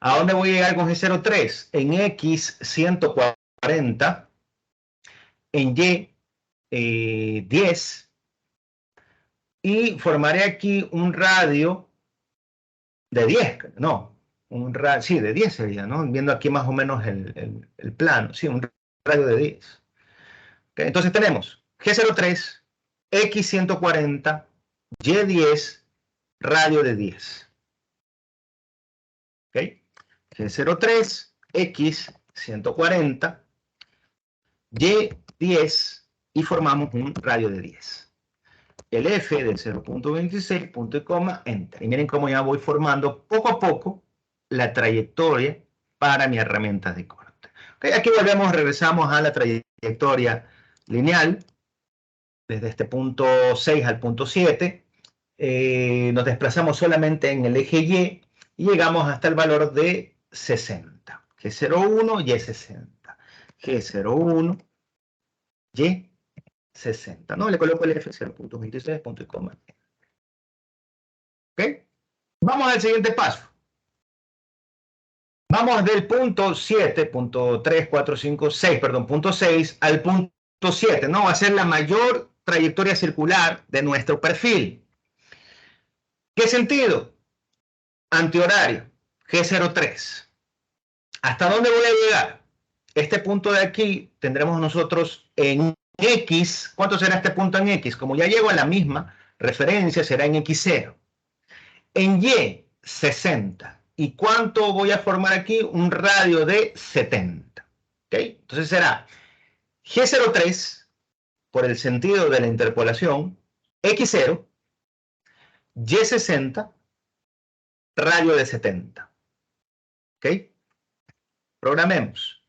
¿A dónde voy a llegar con G03? En X 140, en Y 10, y formaré aquí un radio de 10, no, un radio, sí, de 10 sería, ¿no? Viendo aquí más o menos el plano, sí, un radio de 10. Okay, entonces tenemos G03, X140, Y10, radio de 10. ¿Okay? G03, X140, Y10 y formamos un radio de 10. El F del 0.26, punto y coma, enter. Y miren cómo ya voy formando poco a poco la trayectoria para mi herramienta de corte. Okay, aquí volvemos, regresamos a la trayectoria lineal desde este punto 6 al punto 7, nos desplazamos solamente en el eje Y llegamos hasta el valor de 60. G01, Y60. G01, Y60. ¿No? Le coloco el F 0.26, punto y coma. ¿Ok? Vamos al siguiente paso. Vamos del punto 7, punto 3, 4, 5, 6, perdón, punto 6 al punto 7, ¿no? Va a ser la mayor trayectoria circular de nuestro perfil. ¿Qué sentido? Antihorario, G03. ¿Hasta dónde voy a llegar? Este punto de aquí tendremos nosotros en X. ¿Cuánto será este punto en X? Como ya llego a la misma referencia, será en X0. En Y, 60. ¿Y cuánto voy a formar aquí? Un radio de 70. ¿Okay? Entonces será G03 por el sentido de la interpolación, X0, Y60, radio de 70. ¿Ok? Programemos.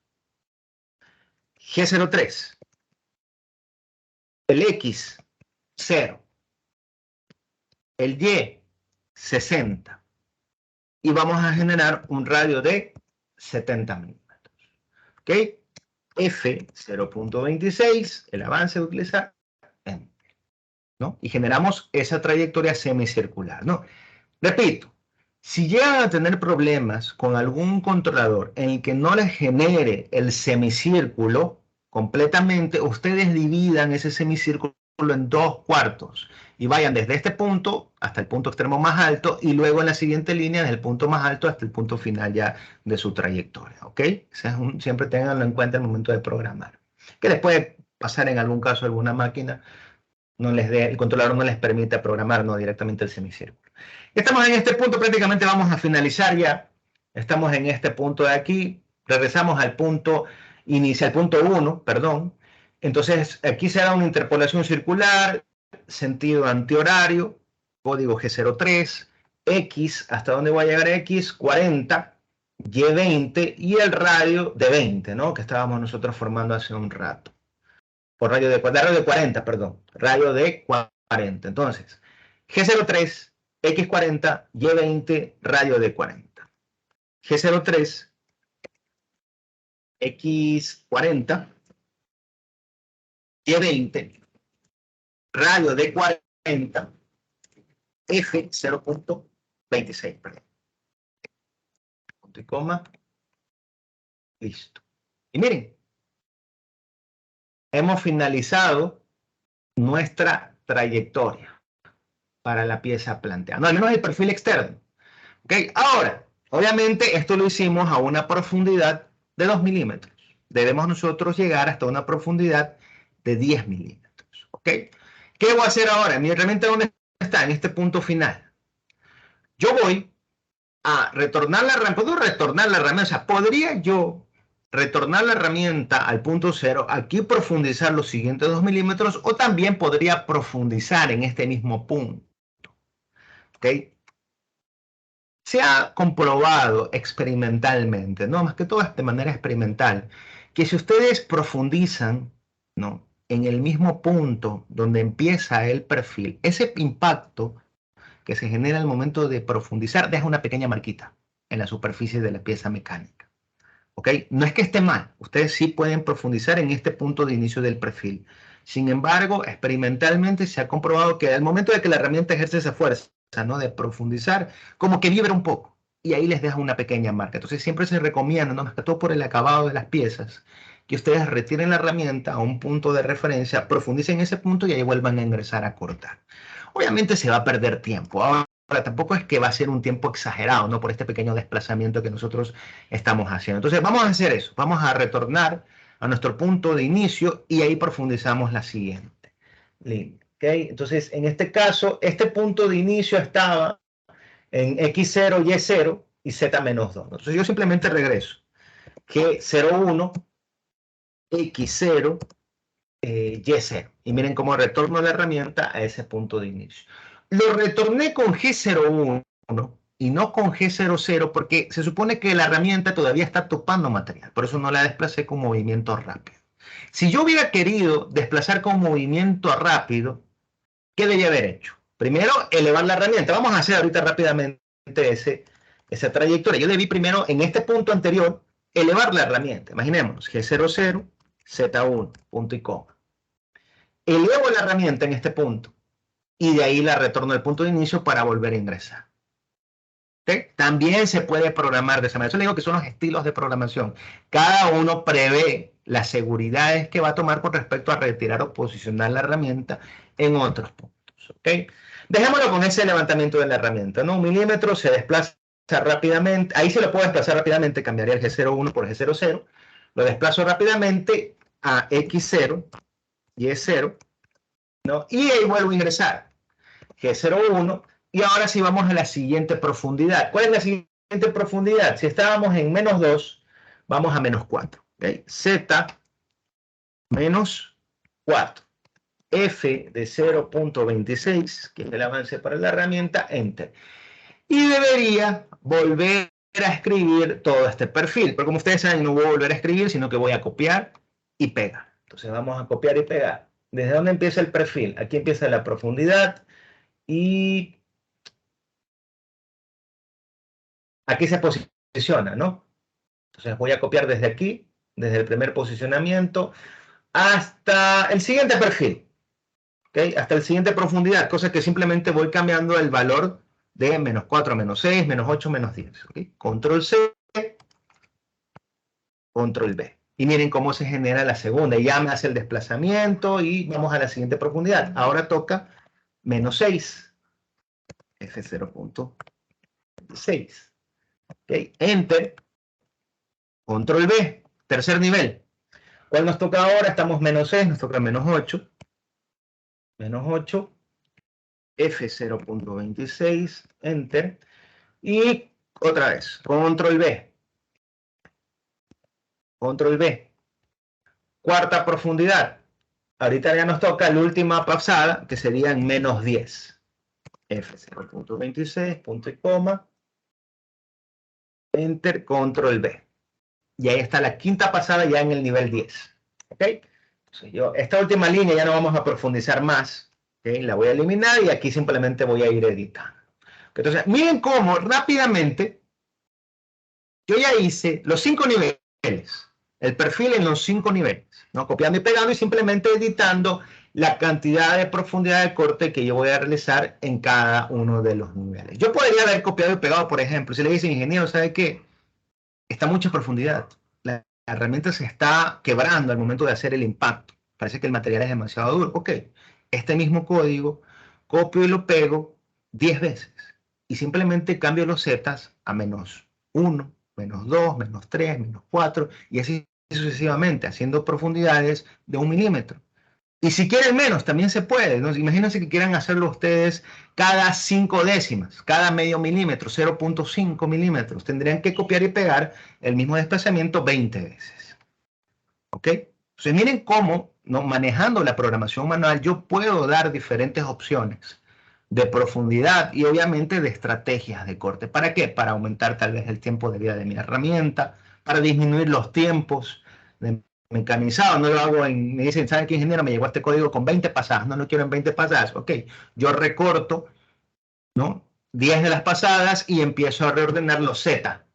G03, el X, 0. El Y, 60. Y vamos a generar un radio de 70 milímetros. ¿Ok? F, 0.26, el avance de utilizar, ¿no? Y generamos esa trayectoria semicircular, ¿no? Repito, si llegan a tener problemas con algún controlador en el que no les genere el semicírculo completamente, ustedes dividan ese semicírculo en 2 cuartos y vayan desde este punto hasta el punto extremo más alto y luego en la siguiente línea desde el punto más alto hasta el punto final ya de su trayectoria, ¿ok? Siempre tenganlo en cuenta al momento de programar. Que les puede pasar en algún caso alguna máquina el controlador no les permite programar no directamente el semicírculo. Estamos en este punto, prácticamente vamos a finalizar ya. Estamos en este punto de aquí. Regresamos al punto inicial, punto 1, perdón. Entonces, aquí se da una interpolación circular, sentido antihorario, código G03, X, ¿hasta dónde va a llegar X? 40, Y 20 y el radio de 20, ¿no? Que estábamos nosotros formando hace un rato. Por radio de 40, perdón. Radio de 40. Entonces, G03, X40, Y20, radio de 40. G03, X40, Y20, radio de 40, F 0.26, perdón. Punto y coma. Listo. Y miren, hemos finalizado nuestra trayectoria para la pieza planteada. No, al menos el perfil externo. ¿Ok? Ahora, obviamente esto lo hicimos a una profundidad de 2 milímetros. Debemos nosotros llegar hasta una profundidad de 10 milímetros. ¿Ok? ¿Qué voy a hacer ahora? Mi herramienta, ¿dónde está? En este punto final. Yo voy a retornar la herramienta. ¿Puedo retornar la herramienta? O sea, ¿podría yo retornar la herramienta al punto 0, aquí profundizar los siguientes 2 milímetros, o también podría profundizar en este mismo punto? ¿Ok? Se ha comprobado experimentalmente, ¿no? Más que todo de manera experimental, que si ustedes profundizan, ¿no?, en el mismo punto donde empieza el perfil, ese impacto que se genera al momento de profundizar deja una pequeña marquita en la superficie de la pieza mecánica. ¿Ok? No es que esté mal, ustedes sí pueden profundizar en este punto de inicio del perfil. Sin embargo, experimentalmente se ha comprobado que al momento de que la herramienta ejerce esa fuerza, ¿no?, de profundizar, como que vibra un poco y ahí les deja una pequeña marca. Entonces siempre se recomienda, ¿no?, más que todo por el acabado de las piezas, que ustedes retiren la herramienta a un punto de referencia, profundicen en ese punto y ahí vuelvan a ingresar a cortar. Obviamente se va a perder tiempo. Ahora, tampoco es que va a ser un tiempo exagerado, ¿no?, por este pequeño desplazamiento que nosotros estamos haciendo. Entonces vamos a hacer eso, vamos a retornar a nuestro punto de inicio y ahí profundizamos la siguiente línea. ¿Okay? Entonces, en este caso, este punto de inicio estaba en X0, Y0 y Z-2. Entonces yo simplemente regreso G01, X0, Y0. Y miren cómo retorno la herramienta a ese punto de inicio. Lo retorné con G01 y no con G00 porque se supone que la herramienta todavía está topando material. Por eso no la desplacé con movimiento rápido. Si yo hubiera querido desplazar con movimiento rápido, ¿qué debía haber hecho? Primero, elevar la herramienta. Vamos a hacer ahorita rápidamente esa trayectoria. Yo debí primero, en este punto anterior, elevar la herramienta. Imaginémonos, G00, Z1, punto y coma. Elevo la herramienta en este punto y de ahí la retorno al punto de inicio para volver a ingresar. ¿Okay? También se puede programar de esa manera. Eso le digo que son los estilos de programación. Cada uno prevé las seguridades que va a tomar con respecto a retirar o posicionar la herramienta en otros puntos. ¿Okay? Dejémoslo con ese levantamiento de la herramienta, ¿no? 1 milímetro se desplaza rápidamente. Ahí se lo puedo desplazar rápidamente. Cambiaría el G01 por G00. Lo desplazo rápidamente a X0, Y0, ¿no? Y ahí vuelvo a ingresar. G01. Y ahora sí vamos a la siguiente profundidad. ¿Cuál es la siguiente profundidad? Si estábamos en -2, vamos a -4. ¿Okay? Z menos 4. F de 0.26, que es el avance para la herramienta, Enter. Y debería volver a escribir todo este perfil. Pero como ustedes saben, no voy a volver a escribir, sino que voy a copiar y pegar. Entonces vamos a copiar y pegar. ¿Desde dónde empieza el perfil? Aquí empieza la profundidad y aquí se posiciona, ¿no? Entonces voy a copiar desde aquí, desde el primer posicionamiento, hasta el siguiente perfil, ¿okay? Hasta el siguiente profundidad, cosa que simplemente voy cambiando el valor de menos 4, menos 6, menos 8, menos 10. ¿Okay? Control C, Control V. Y miren cómo se genera la segunda. Ya me hace el desplazamiento y vamos a la siguiente profundidad. Ahora toca menos 6, F0.6. ¿Okay? Enter, Control V, tercer nivel. ¿Cuál nos toca ahora? Estamos menos 6, nos toca menos 8. Menos 8, F0.26, Enter. Y otra vez, Control V. Control V. Cuarta profundidad. Ahorita ya nos toca la última pasada, que sería en menos 10. F0.26, punto y coma. Enter, Control V. Y ahí está la quinta pasada ya en el nivel 10. ¿Ok? Entonces esta última línea ya no vamos a profundizar más. ¿Okay? La voy a eliminar y aquí simplemente voy a ir editando. Entonces, miren cómo rápidamente yo ya hice los 5 niveles. El perfil en los 5 niveles, ¿no? Copiando y pegando y simplemente editando la cantidad de profundidad de corte que yo voy a realizar en cada uno de los niveles. Yo podría haber copiado y pegado, por ejemplo, si le dice ingeniero, ¿sabe qué? Está mucha profundidad. La herramienta se está quebrando al momento de hacer el impacto. Parece que el material es demasiado duro. Ok, este mismo código, copio y lo pego 10 veces. Y simplemente cambio los zetas a menos 1, menos 2, menos 3, menos 4, y así sucesivamente, haciendo profundidades de 1 milímetro. Y si quieren menos, también se puede, ¿no? Imagínense que quieran hacerlo ustedes cada 5 décimas, cada medio milímetro, 0.5 milímetros. Tendrían que copiar y pegar el mismo desplazamiento 20 veces. ¿Ok? Entonces miren cómo, ¿no? Manejando la programación manual, yo puedo dar diferentes opciones de profundidad y obviamente de estrategias de corte. ¿Para qué? Para aumentar tal vez el tiempo de vida de mi herramienta, para disminuir los tiempos de mecanizado. No lo hago me dicen, ¿saben qué, ingeniero? Me llegó este código con 20 pasadas. No lo quiero en 20 pasadas. Ok, yo recorto, ¿no? 10 de las pasadas y empiezo a reordenar los Z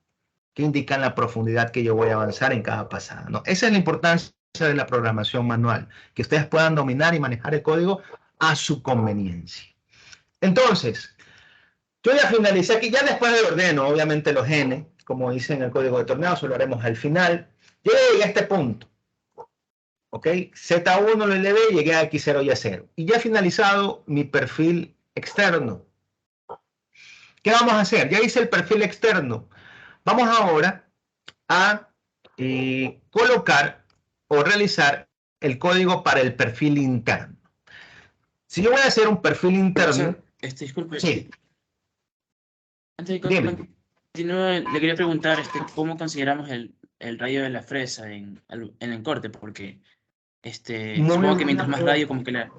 que indican la profundidad que yo voy a avanzar en cada pasada, ¿no? Esa es la importancia de la programación manual, que ustedes puedan dominar y manejar el código a su conveniencia. Entonces, yo ya finalicé aquí, ya después de ordeno, obviamente los n, como dice en el código de torneo, eso lo haremos al final. Yo llegué a este punto, ¿ok? Z1 lo elevé y llegué a X0 y a 0. Y ya he finalizado mi perfil externo. ¿Qué vamos a hacer? Ya hice el perfil externo. Vamos ahora a colocar o realizar el código para el perfil interno. Si yo voy a hacer un perfil interno... disculpe. Sí. Antes de continuar, le quería preguntar cómo consideramos el radio de la fresa en el corte, porque supongo que mientras más radio, como que la...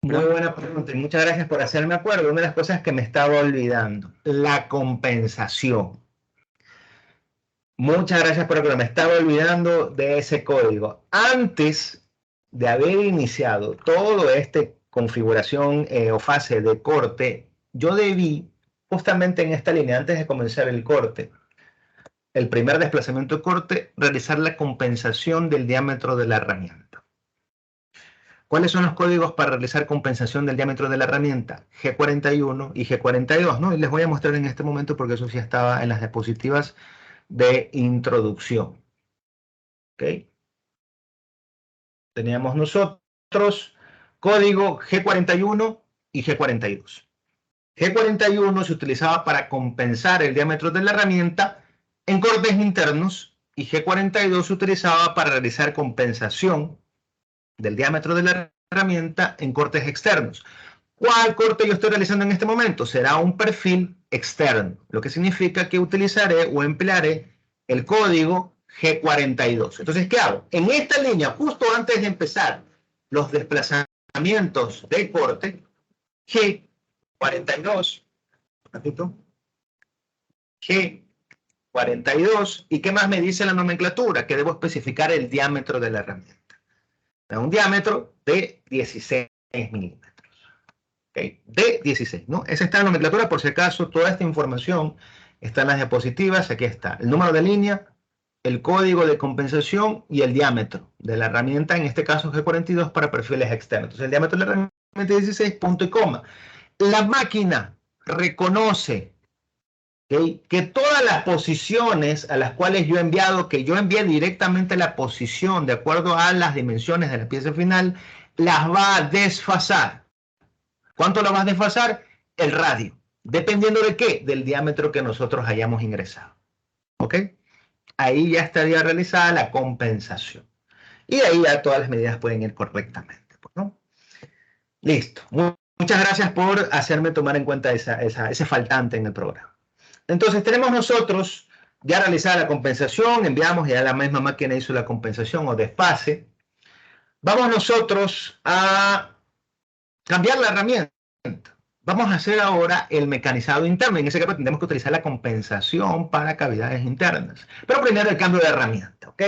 Muy buena pregunta y muchas gracias por hacerme acuerdo. Una de las cosas que me estaba olvidando, la compensación. Muchas gracias por que me estaba olvidando de ese código. Antes de haber iniciado toda esta configuración o fase de corte, yo debí, justamente en esta línea, antes de comenzar el corte, el primer desplazamiento de corte, realizar la compensación del diámetro de la herramienta. ¿Cuáles son los códigos para realizar compensación del diámetro de la herramienta? G41 y G42, ¿no? Y les voy a mostrar en este momento porque eso sí estaba en las diapositivas de introducción. ¿Ok? Teníamos nosotros código G41 y G42. G41 se utilizaba para compensar el diámetro de la herramienta en cortes internos y G42 se utilizaba para realizar compensación del diámetro de la herramienta en cortes externos. ¿Cuál corte yo estoy realizando en este momento? Será un perfil externo, lo que significa que utilizaré o emplearé el código G42. Entonces, ¿qué hago? En esta línea, justo antes de empezar los desplazamientos de corte, G42, repito, G42, ¿y qué más me dice la nomenclatura? Que debo especificar el diámetro de la herramienta. Da un diámetro de 16 milímetros. ¿Okay? De 16, ¿no? Esa está en la nomenclatura, por si acaso, toda esta información está en las diapositivas. Aquí está el número de línea, el código de compensación y el diámetro de la herramienta, en este caso G42 para perfiles externos. Entonces el diámetro de la herramienta es 16, punto y coma. La máquina reconoce, ¿okay?, que todas las posiciones a las cuales yo he enviado, que yo envié directamente la posición de acuerdo a las dimensiones de la pieza final, las va a desfasar. ¿Cuánto la vas a desfasar? El radio. ¿Dependiendo de qué? Del diámetro que nosotros hayamos ingresado. ¿Ok? Ahí ya estaría realizada la compensación. Y de ahí ya todas las medidas pueden ir correctamente, ¿no? Listo. Muchas gracias por hacerme tomar en cuenta ese faltante en el programa. Entonces tenemos nosotros ya realizada la compensación, enviamos, ya la misma máquina hizo la compensación o desfase. Vamos nosotros a cambiar la herramienta. Vamos a hacer ahora el mecanizado interno. En ese caso tendremos que utilizar la compensación para cavidades internas. Pero primero el cambio de herramienta, ¿ok?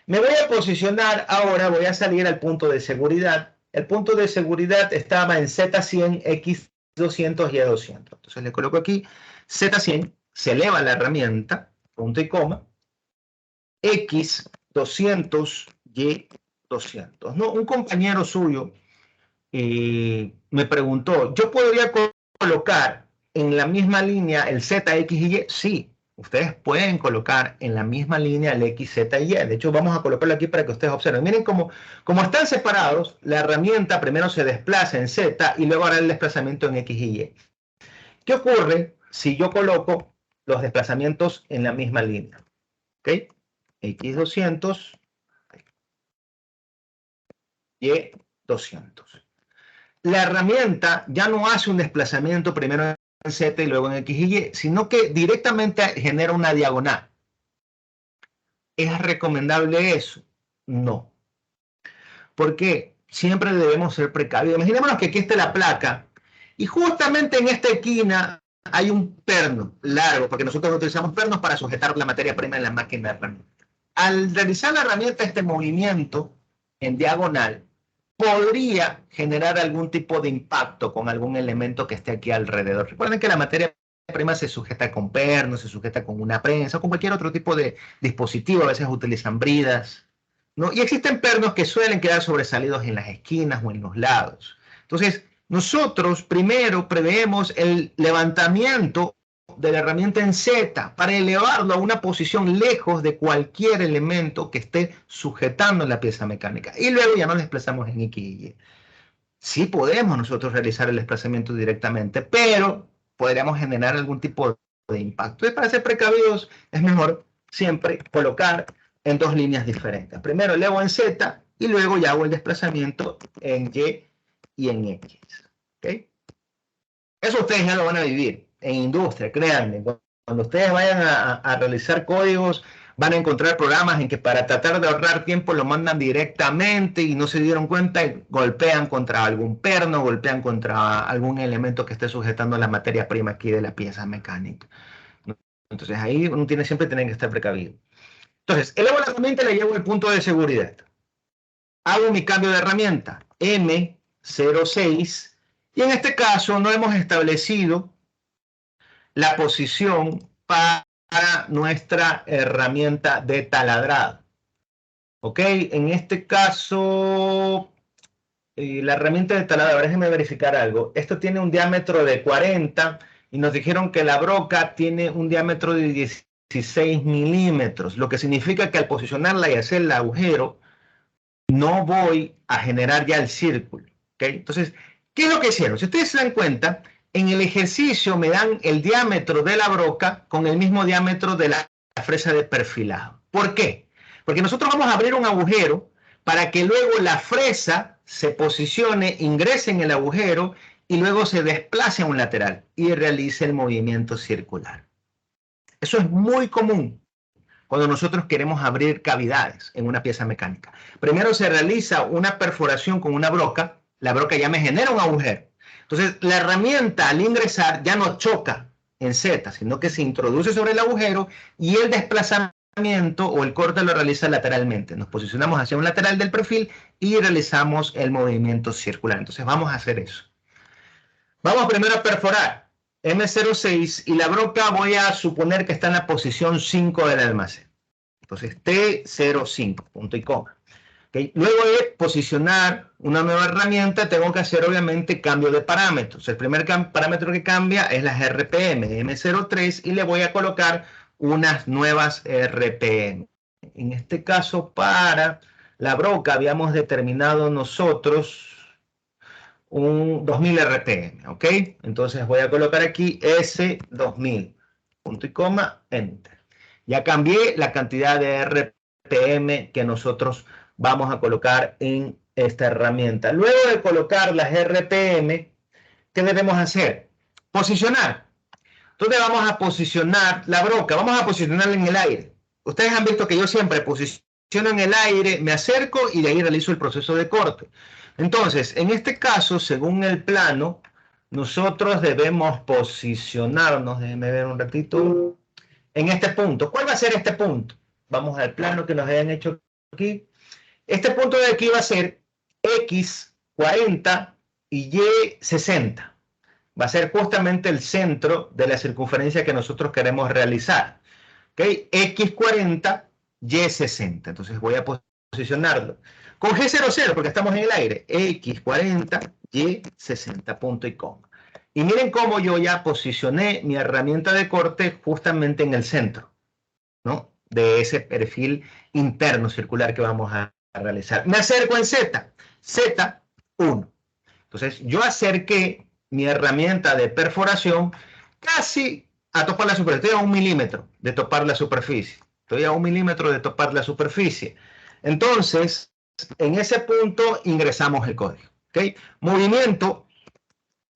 Me voy a posicionar ahora, voy a salir al punto de seguridad. El punto de seguridad estaba en Z100, X200, Y200. Entonces le coloco aquí Z100, se eleva la herramienta, punto y coma, X200, Y200. ¿No? Un compañero suyo me preguntó, ¿yo podría colocar en la misma línea el Z, X y Y? Sí, ustedes pueden colocar en la misma línea el X, Z y Y. De hecho, vamos a colocarlo aquí para que ustedes observen. Miren cómo están separados, la herramienta primero se desplaza en Z y luego hará el desplazamiento en X y Y. ¿Qué ocurre si yo coloco los desplazamientos en la misma línea? ¿Ok? X200, Y200. La herramienta ya no hace un desplazamiento primero en Z y luego en X y Y, sino que directamente genera una diagonal. ¿Es recomendable eso? No. ¿Por qué? Siempre debemos ser precavidos. Imaginémonos que aquí está la placa y justamente en esta esquina hay un perno largo, porque nosotros utilizamos pernos para sujetar la materia prima en la máquina de herramienta. Al realizar la herramienta este movimiento en diagonal, podría generar algún tipo de impacto con algún elemento que esté aquí alrededor. Recuerden que la materia prima se sujeta con pernos, se sujeta con una prensa, con cualquier otro tipo de dispositivo, a veces utilizan bridas, ¿no? Y existen pernos que suelen quedar sobresalidos en las esquinas o en los lados. Entonces, nosotros primero preveemos el levantamiento de la herramienta en Z para elevarlo a una posición lejos de cualquier elemento que esté sujetando la pieza mecánica. Y luego ya nos desplazamos en X y Y. Sí podemos nosotros realizar el desplazamiento directamente, pero podríamos generar algún tipo de impacto. Y para ser precavidos es mejor siempre colocar en dos líneas diferentes. Primero elevo en Z y luego ya hago el desplazamiento en Y y en X. ¿Okay? Eso ustedes ya lo van a vivir en industria, créanme. Cuando ustedes vayan a realizar códigos, van a encontrar programas en que para tratar de ahorrar tiempo lo mandan directamente y no se dieron cuenta y golpean contra algún perno, golpean contra algún elemento que esté sujetando la materia prima aquí de la pieza mecánica. Entonces ahí uno siempre tiene que estar precavido. Entonces, elevo la herramienta y la llevo al punto de seguridad. Hago mi cambio de herramienta, M06, y en este caso no hemos establecido la posición para nuestra herramienta de taladrado. ¿Ok? En este caso, la herramienta de taladro, déjenme verificar algo. Esto tiene un diámetro de 40 y nos dijeron que la broca tiene un diámetro de 16 milímetros, lo que significa que al posicionarla y hacer el agujero, no voy a generar ya el círculo. ¿Okay? Entonces, ¿qué es lo que hicieron? Si ustedes se dan cuenta, en el ejercicio me dan el diámetro de la broca con el mismo diámetro de la fresa de perfilado. ¿Por qué? Porque nosotros vamos a abrir un agujero para que luego la fresa se posicione, ingrese en el agujero y luego se desplace a un lateral y realice el movimiento circular. Eso es muy común cuando nosotros queremos abrir cavidades en una pieza mecánica. Primero se realiza una perforación con una broca, la broca ya me genera un agujero. Entonces la herramienta al ingresar ya no choca en Z, sino que se introduce sobre el agujero y el desplazamiento o el corte lo realiza lateralmente. Nos posicionamos hacia un lateral del perfil y realizamos el movimiento circular. Entonces vamos a hacer eso. Vamos primero a perforar M06 y la broca voy a suponer que está en la posición 5 del almacén. Entonces T05, punto y coma. ¿Okay? Luego de posicionar una nueva herramienta, tengo que hacer obviamente cambio de parámetros. El primer parámetro que cambia es la RPM M03 y le voy a colocar unas nuevas RPM. En este caso, para la broca habíamos determinado nosotros un 2000 RPM, ¿ok? Entonces voy a colocar aquí S2000, punto y coma, enter. Ya cambié la cantidad de RPM que nosotros vamos a colocar en esta herramienta. Luego de colocar las RPM, ¿qué debemos hacer? Posicionar. Entonces vamos a posicionar la broca, vamos a posicionarla en el aire. Ustedes han visto que yo siempre posiciono en el aire, me acerco y de ahí realizo el proceso de corte. Entonces, en este caso, según el plano, nosotros debemos posicionarnos, déjenme ver un ratito, en este punto. ¿Cuál va a ser este punto? Vamos al plano que nos hayan hecho aquí. Este punto de aquí va a ser X40 y Y60. Va a ser justamente el centro de la circunferencia que nosotros queremos realizar. ¿Okay? X40, Y60. Entonces voy a posicionarlo. Con G00, porque estamos en el aire. X40, Y60, punto y coma. Y miren cómo yo ya posicioné mi herramienta de corte justamente en el centro, ¿no? De ese perfil interno circular que vamos a realizar. Me acerco en Z, Z1. Entonces yo acerqué mi herramienta de perforación casi a topar la superficie. Estoy a 1 milímetro de topar la superficie. Estoy a 1 milímetro de topar la superficie. Entonces, en ese punto ingresamos el código. ¿Okay? Movimiento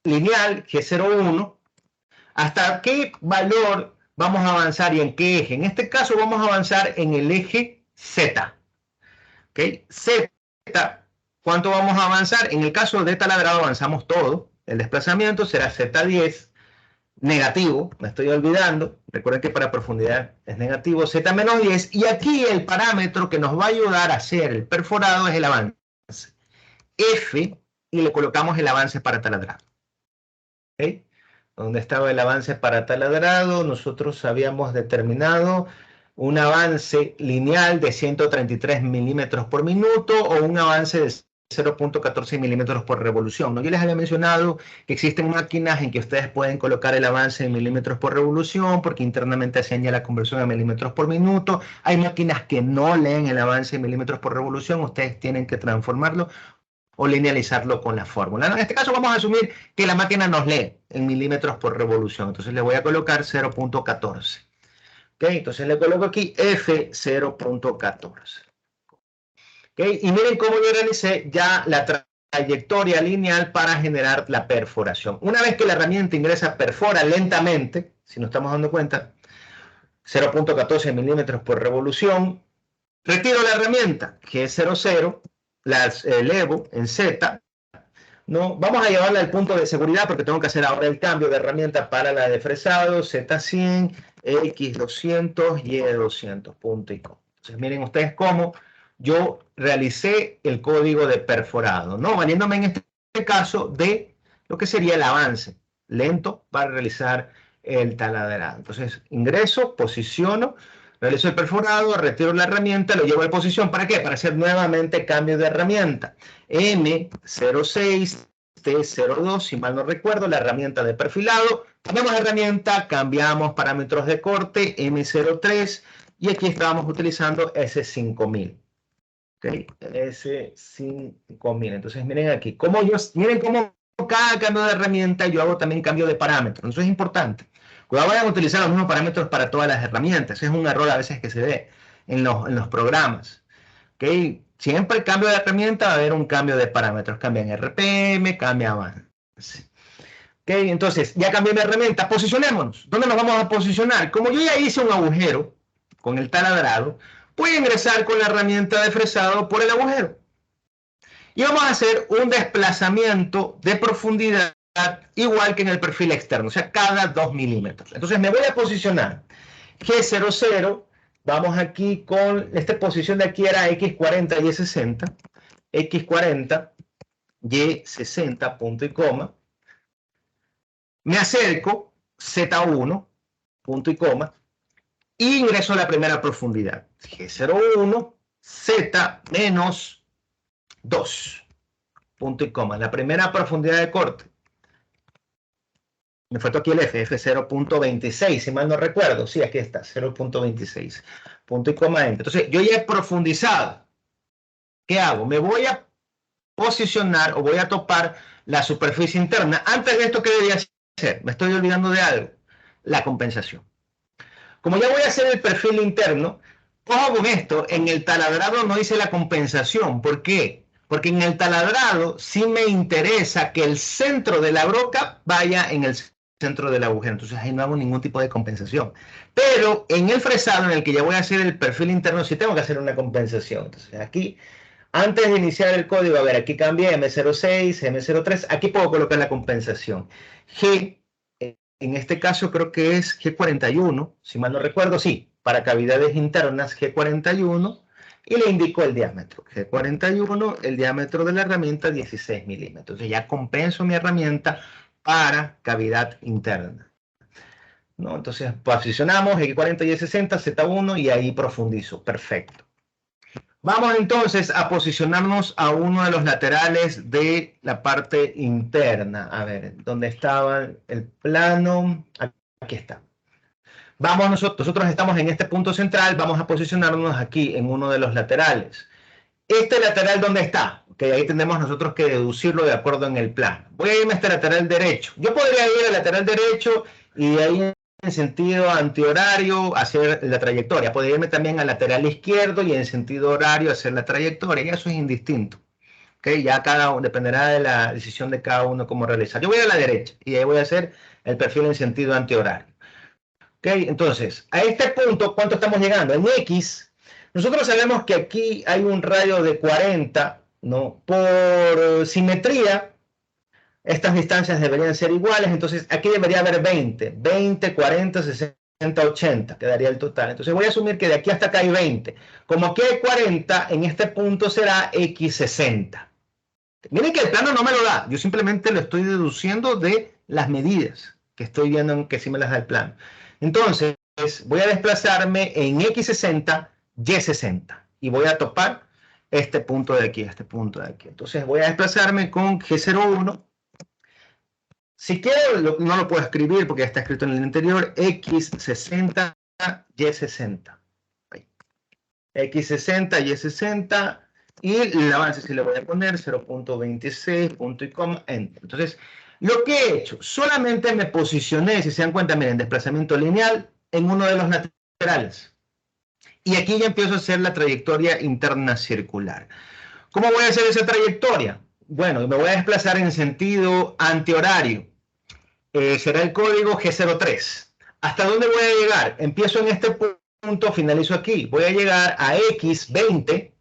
lineal G01. ¿Hasta qué valor vamos a avanzar y en qué eje? En este caso vamos a avanzar en el eje Z. ¿Okay? Z, ¿cuánto vamos a avanzar? En el caso de taladrado avanzamos todo. El desplazamiento será Z10 negativo, me estoy olvidando. Recuerden que para profundidad es negativo, Z-10. Y aquí el parámetro que nos va a ayudar a hacer el perforado es el avance. F, y le colocamos el avance para taladrado. ¿Okay? ¿Dónde estaba el avance para taladrado? Nosotros habíamos determinado un avance lineal de 133 milímetros por minuto o un avance de 0.14 milímetros por revolución, ¿no? Yo les había mencionado que existen máquinas en que ustedes pueden colocar el avance en milímetros por revolución porque internamente hacen ya la conversión a milímetros por minuto. Hay máquinas que no leen el avance en milímetros por revolución, ustedes tienen que transformarlo o linealizarlo con la fórmula, ¿no? En este caso vamos a asumir que la máquina nos lee en milímetros por revolución, entonces le voy a colocar 0.14. ¿Okay? Entonces le coloco aquí F0.14. ¿Okay? Y miren cómo yo realicé ya la trayectoria lineal para generar la perforación. Una vez que la herramienta ingresa, perfora lentamente, si nos estamos dando cuenta, 0.14 milímetros por revolución. Retiro la herramienta, que es 0,0, la elevo en Z. ¿No? Vamos a llevarla al punto de seguridad porque tengo que hacer ahora el cambio de herramienta para la de fresado, Z100, X200, Y200, punto y coma. Entonces miren ustedes cómo yo realicé el código de perforado, ¿no? Valiéndome en este caso de lo que sería el avance lento para realizar el taladrado. Entonces ingreso, posiciono, realizo el perforado, retiro la herramienta, lo llevo a posición. ¿Para qué? Para hacer nuevamente cambio de herramienta. M06, T02, si mal no recuerdo, la herramienta de perfilado. Cambiamos de herramienta, cambiamos parámetros de corte, M03, y aquí estábamos utilizando S5000. ¿Okay? S5000. Entonces miren aquí, miren cómo cada cambio de herramienta yo hago también cambio de parámetros. Eso es importante. Cuidado, vayan a utilizar los mismos parámetros para todas las herramientas. Es un error a veces que se ve en los programas. ¿Okay? Siempre el cambio de herramienta va a haber un cambio de parámetros. Cambian RPM, cambia avance. ¿Okay? Entonces, ya cambié mi herramienta. Posicionémonos. ¿Dónde nos vamos a posicionar? Como yo ya hice un agujero con el taladrado, voy a ingresar con la herramienta de fresado por el agujero. Y vamos a hacer un desplazamiento de profundidad igual que en el perfil externo, o sea, cada 2 milímetros. Entonces me voy a posicionar G00, Vamos aquí con, esta posición de aquí era X40, Y60. X40, Y60, punto y coma. Me acerco, Z1, punto y coma. Y ingreso a la primera profundidad. G01, Z menos 2, punto y coma. La primera profundidad de corte. Me faltó aquí el F 0.26, si mal no recuerdo. Sí, aquí está, 0.26. Punto y coma. Entonces, yo ya he profundizado. ¿Qué hago? Me voy a posicionar o voy a topar la superficie interna. Antes de esto, ¿qué debería hacer? Me estoy olvidando de algo. La compensación. Como ya voy a hacer el perfil interno, ojo con esto, en el taladrado no hice la compensación. ¿Por qué? Porque en el taladrado sí me interesa que el centro de la broca vaya en el centro del agujero. Entonces ahí no hago ningún tipo de compensación. Pero en el fresado, en el que ya voy a hacer el perfil interno, sí tengo que hacer una compensación. Entonces aquí, antes de iniciar el código, a ver, aquí cambié M06, M03, aquí puedo colocar la compensación. G, en este caso creo que es G41, si mal no recuerdo, sí, para cavidades internas G41, y le indico el diámetro. G41, el diámetro de la herramienta 16 milímetros. Entonces ya compenso mi herramienta para cavidad interna, ¿no? Entonces posicionamos X40 y Y60, Z1 y ahí profundizo. Perfecto. Vamos entonces a posicionarnos a uno de los laterales de la parte interna. A ver, ¿dónde estaba el plano? Aquí está. Vamos nosotros estamos en este punto central, vamos a posicionarnos aquí en uno de los laterales. ¿Este lateral dónde está? Que ahí tenemos nosotros que deducirlo de acuerdo en el plano. Voy a irme a este lateral derecho. Yo podría ir al lateral derecho y de ahí en sentido antihorario hacer la trayectoria. Podría irme también al lateral izquierdo y en sentido horario hacer la trayectoria. Y eso es indistinto. ¿Okay? Ya dependerá de la decisión de cada uno cómo realizar. Yo voy a la derecha y ahí voy a hacer el perfil en sentido antihorario. ¿Okay? Entonces, a este punto, ¿cuánto estamos llegando? En X, nosotros sabemos que aquí hay un radio de 40, ¿no? Por simetría, estas distancias deberían ser iguales, entonces aquí debería haber 20, 40, 60, 80, quedaría el total. Entonces voy a asumir que de aquí hasta acá hay 20. Como aquí hay 40, en este punto será X60. Miren que el plano no me lo da, yo simplemente lo estoy deduciendo de las medidas que estoy viendo que sí me las da el plano. Entonces, voy a desplazarme en X60, Y60 y voy a topar este punto de aquí, este punto de aquí. Entonces voy a desplazarme con G01. Si quiero, no lo puedo escribir porque ya está escrito en el anterior, X60, Y60. X60, Y60, y el avance si le voy a poner 0.26, punto y coma, enter. Entonces, lo que he hecho, solamente me posicioné, si se dan cuenta, miren, desplazamiento lineal en uno de los laterales. Y aquí ya empiezo a hacer la trayectoria interna circular. ¿Cómo voy a hacer esa trayectoria? Bueno, me voy a desplazar en sentido antihorario. Será el código G03. ¿Hasta dónde voy a llegar? Empiezo en este punto, finalizo aquí. Voy a llegar a X20,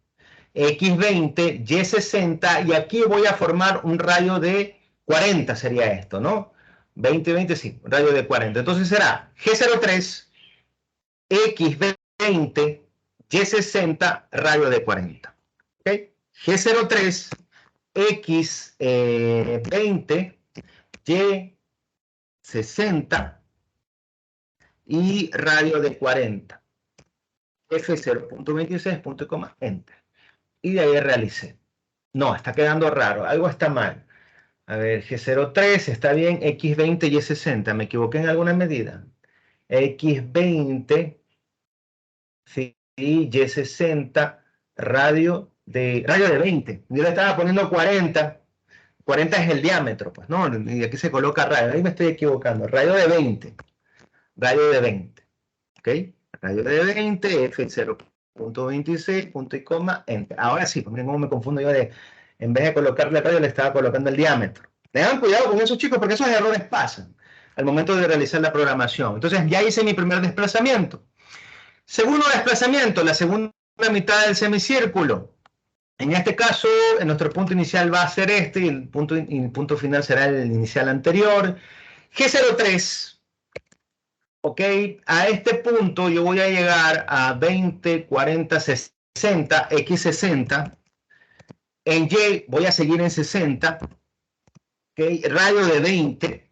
X20, Y60, y aquí voy a formar un radio de 40, sería esto, ¿no? 20, 20, sí, un radio de 40. Entonces será G03, X20, Y60, radio de 40. ¿Okay? G03, X20, Y60 y radio de 40. F0.26, punto y coma, enter. Y de ahí realicé. No, está quedando raro, algo está mal. A ver, G03 está bien, X20 y Y60. ¿Me equivoqué en alguna medida? X20, sí, Y60, radio de 20. Yo le estaba poniendo 40. 40 es el diámetro, pues, ¿no? Y aquí se coloca radio. Ahí me estoy equivocando. Radio de 20. Radio de 20. ¿Ok? Radio de 20, F0.26, punto y coma, enter. Ahora sí, pues miren cómo me confundo yo de, en vez de colocarle el radio, le estaba colocando el diámetro. Tengan cuidado con esos chicos porque esos errores pasan al momento de realizar la programación. Entonces ya hice mi primer desplazamiento. Segundo desplazamiento, la segunda mitad del semicírculo. En este caso, nuestro punto inicial va a ser este y el punto final será el inicial anterior. G03 Ok, a este punto yo voy a llegar a 20, 40, 60, X60. En Y voy a seguir en 60, ok, radio de 20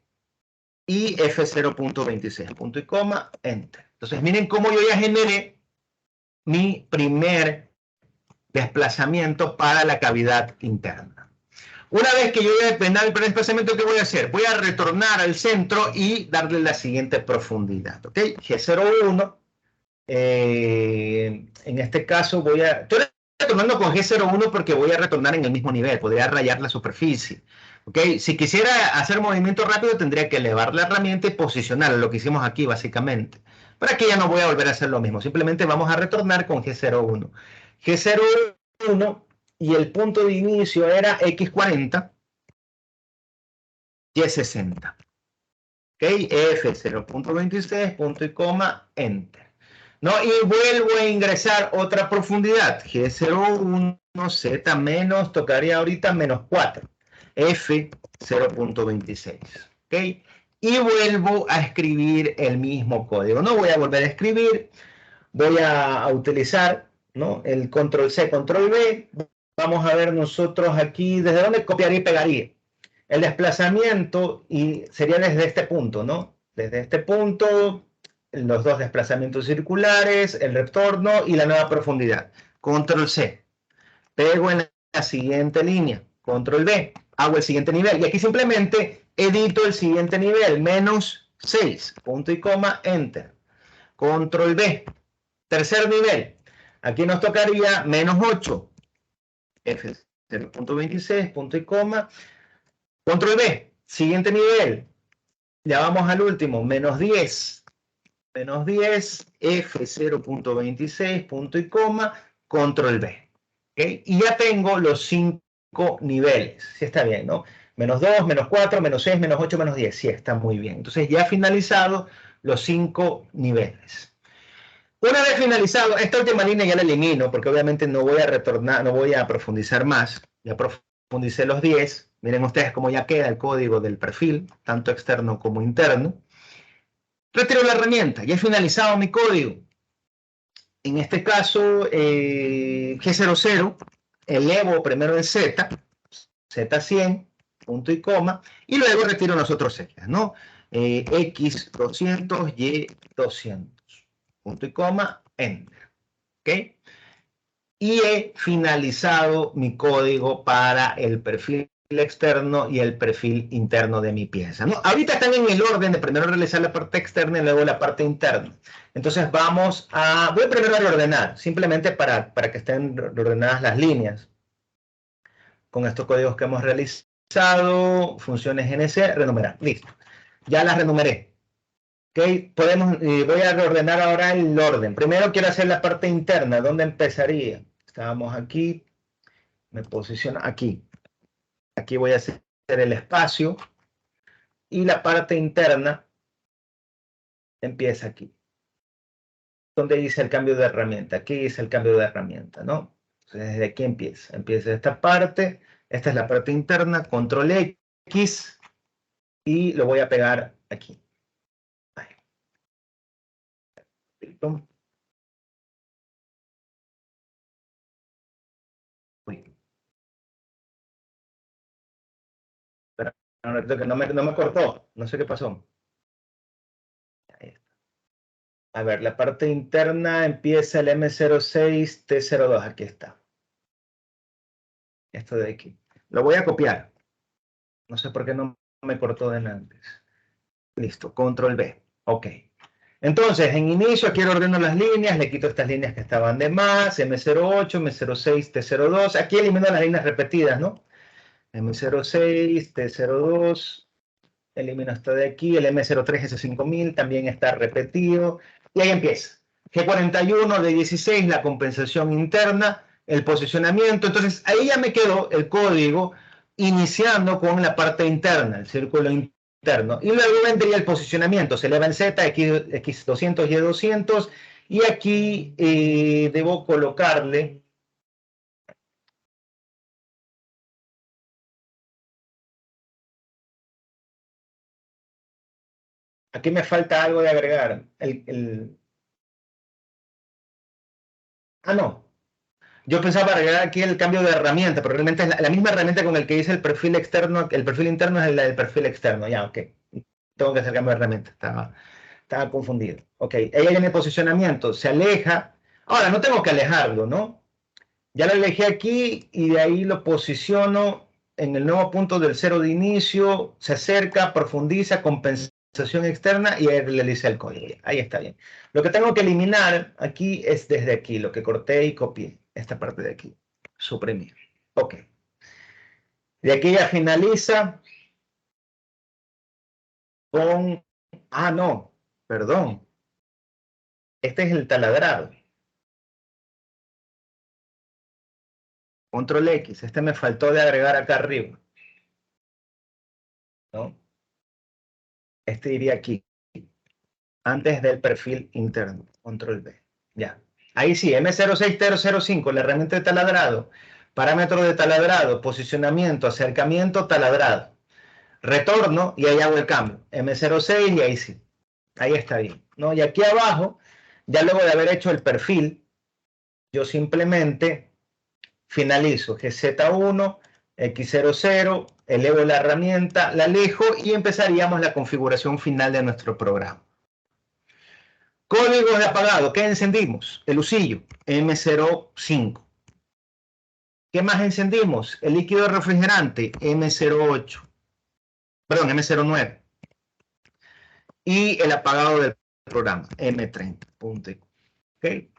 y F0.26, punto y coma, enter. Entonces miren cómo yo ya generé mi primer desplazamiento para la cavidad interna. Una vez que yo ya tenga el desplazamiento, ¿qué voy a hacer? Voy a retornar al centro y darle la siguiente profundidad, ¿ok? G01, en este caso estoy retornando con G01 porque voy a retornar en el mismo nivel, podría rayar la superficie. ¿Okay? Si quisiera hacer movimiento rápido, tendría que elevar la herramienta y posicionarla, lo que hicimos aquí básicamente. Pero aquí ya no voy a volver a hacer lo mismo, simplemente vamos a retornar con G01. G01 y el punto de inicio era X40, Y60. ¿Ok? F0.26, punto y coma, enter. ¿No? Y vuelvo a ingresar otra profundidad, G01, Z menos, tocaría ahorita menos 4, F0.26. ¿Ok? Y vuelvo a escribir el mismo código. No voy a volver a escribir, voy a utilizar, ¿no?, el control C, control V. Vamos a ver nosotros aquí desde dónde copiaría y pegaría. El desplazamiento y sería desde este punto, ¿no? Desde este punto, los dos desplazamientos circulares, el retorno y la nueva profundidad. Control C. Pego en la siguiente línea. Control V. Hago el siguiente nivel. Y aquí simplemente edito el siguiente nivel. Menos 6. Punto y coma. Enter. Control V. Tercer nivel. Aquí nos tocaría menos 8. F0.26. Punto y coma. Control V. Siguiente nivel. Ya vamos al último, menos 10. Menos 10, F0.26, punto y coma, control V. ¿Okay? Y ya tengo los 5 niveles. Sí está bien, ¿no? Menos 2, menos 4, menos 6, menos 8, menos 10. Sí está muy bien. Entonces ya he finalizado los 5 niveles. Una vez finalizado, esta última línea ya la elimino porque obviamente no voy a retornar, no voy a profundizar más. Ya profundicé los 10. Miren ustedes cómo ya queda el código del perfil, tanto externo como interno. Retiro la herramienta, ya he finalizado mi código. En este caso, G00, elevo primero en Z, Z100, punto y coma, y luego retiro los otros ejes, ¿no? X200, Y200, punto y coma, enter. ¿Ok? Y he finalizado mi código para el perfil externo y el perfil interno de mi pieza, ¿no? Ahorita están en el orden de primero realizar la parte externa y luego la parte interna. Entonces voy primero a reordenar, simplemente para que estén reordenadas las líneas. Con estos códigos que hemos realizado, funciones NC, renumerar, listo. Ya las renumeré. ¿Ok? Voy a reordenar ahora el orden. Primero quiero hacer la parte interna, ¿dónde empezaría? Estábamos aquí, me posiciono aquí. Aquí voy a hacer el espacio y la parte interna empieza aquí. ¿Dónde dice el cambio de herramienta? Aquí dice el cambio de herramienta, ¿no? Entonces desde aquí empieza. Empieza esta parte. Esta es la parte interna. Control X y lo voy a pegar aquí. Ahí. Uy. Pero no me cortó. No sé qué pasó. Ahí está. A ver, la parte interna empieza el M06 T02. Aquí está. Esto de aquí. Lo voy a copiar. No sé por qué no me cortó de antes. Listo, control B. Ok. Entonces, en inicio quiero ordenar las líneas, le quito estas líneas que estaban de más, M08, M06, T02. Aquí elimino las líneas repetidas, ¿no? M06, T02, elimino esta de aquí, el M03, S5000 también está repetido. Y ahí empieza. G41 de 16, la compensación interna, el posicionamiento. Entonces, ahí ya me quedó el código iniciando con la parte interna, el círculo interno. Y luego vendría el posicionamiento. Se eleva en Z, X200, Y200. Y aquí debo colocarle Aquí me falta algo de agregar. Ah, no. Yo pensaba agregar aquí el cambio de herramienta, pero realmente es la misma herramienta con el que hice el perfil externo. El perfil interno es el del perfil externo. Ya, ok. Tengo que hacer cambio de herramienta. Estaba confundido. Ok. Ella tiene posicionamiento. Se aleja. Ahora, no tengo que alejarlo, ¿no? Ya lo elegí aquí y de ahí lo posiciono en el nuevo punto del cero de inicio. Se acerca, profundiza, compensación externa y ahí realiza el código. Ahí está bien. Lo que tengo que eliminar aquí es desde aquí, lo que corté y copié. Esta parte de aquí. Suprimir. Ok. De aquí ya finaliza con... Ah, no. Perdón. Este es el taladrado. Control X. Este me faltó de agregar acá arriba, ¿no? Este iría aquí, antes del perfil interno. Control B. Ya. Ahí sí, M06005, la herramienta de taladrado. Parámetro de taladrado, posicionamiento, acercamiento, taladrado. Retorno y ahí hago el cambio. M06 y ahí sí. Ahí está bien, ¿no? Y aquí abajo, ya luego de haber hecho el perfil, yo simplemente finalizo GZ1, X00, elevo la herramienta, la alejo y empezaríamos la configuración final de nuestro programa. Código de apagado, ¿qué encendimos? El usillo, M05. ¿Qué más encendimos? El líquido refrigerante, M08. Perdón, M09. Y el apagado del programa, M30. ¿Okay?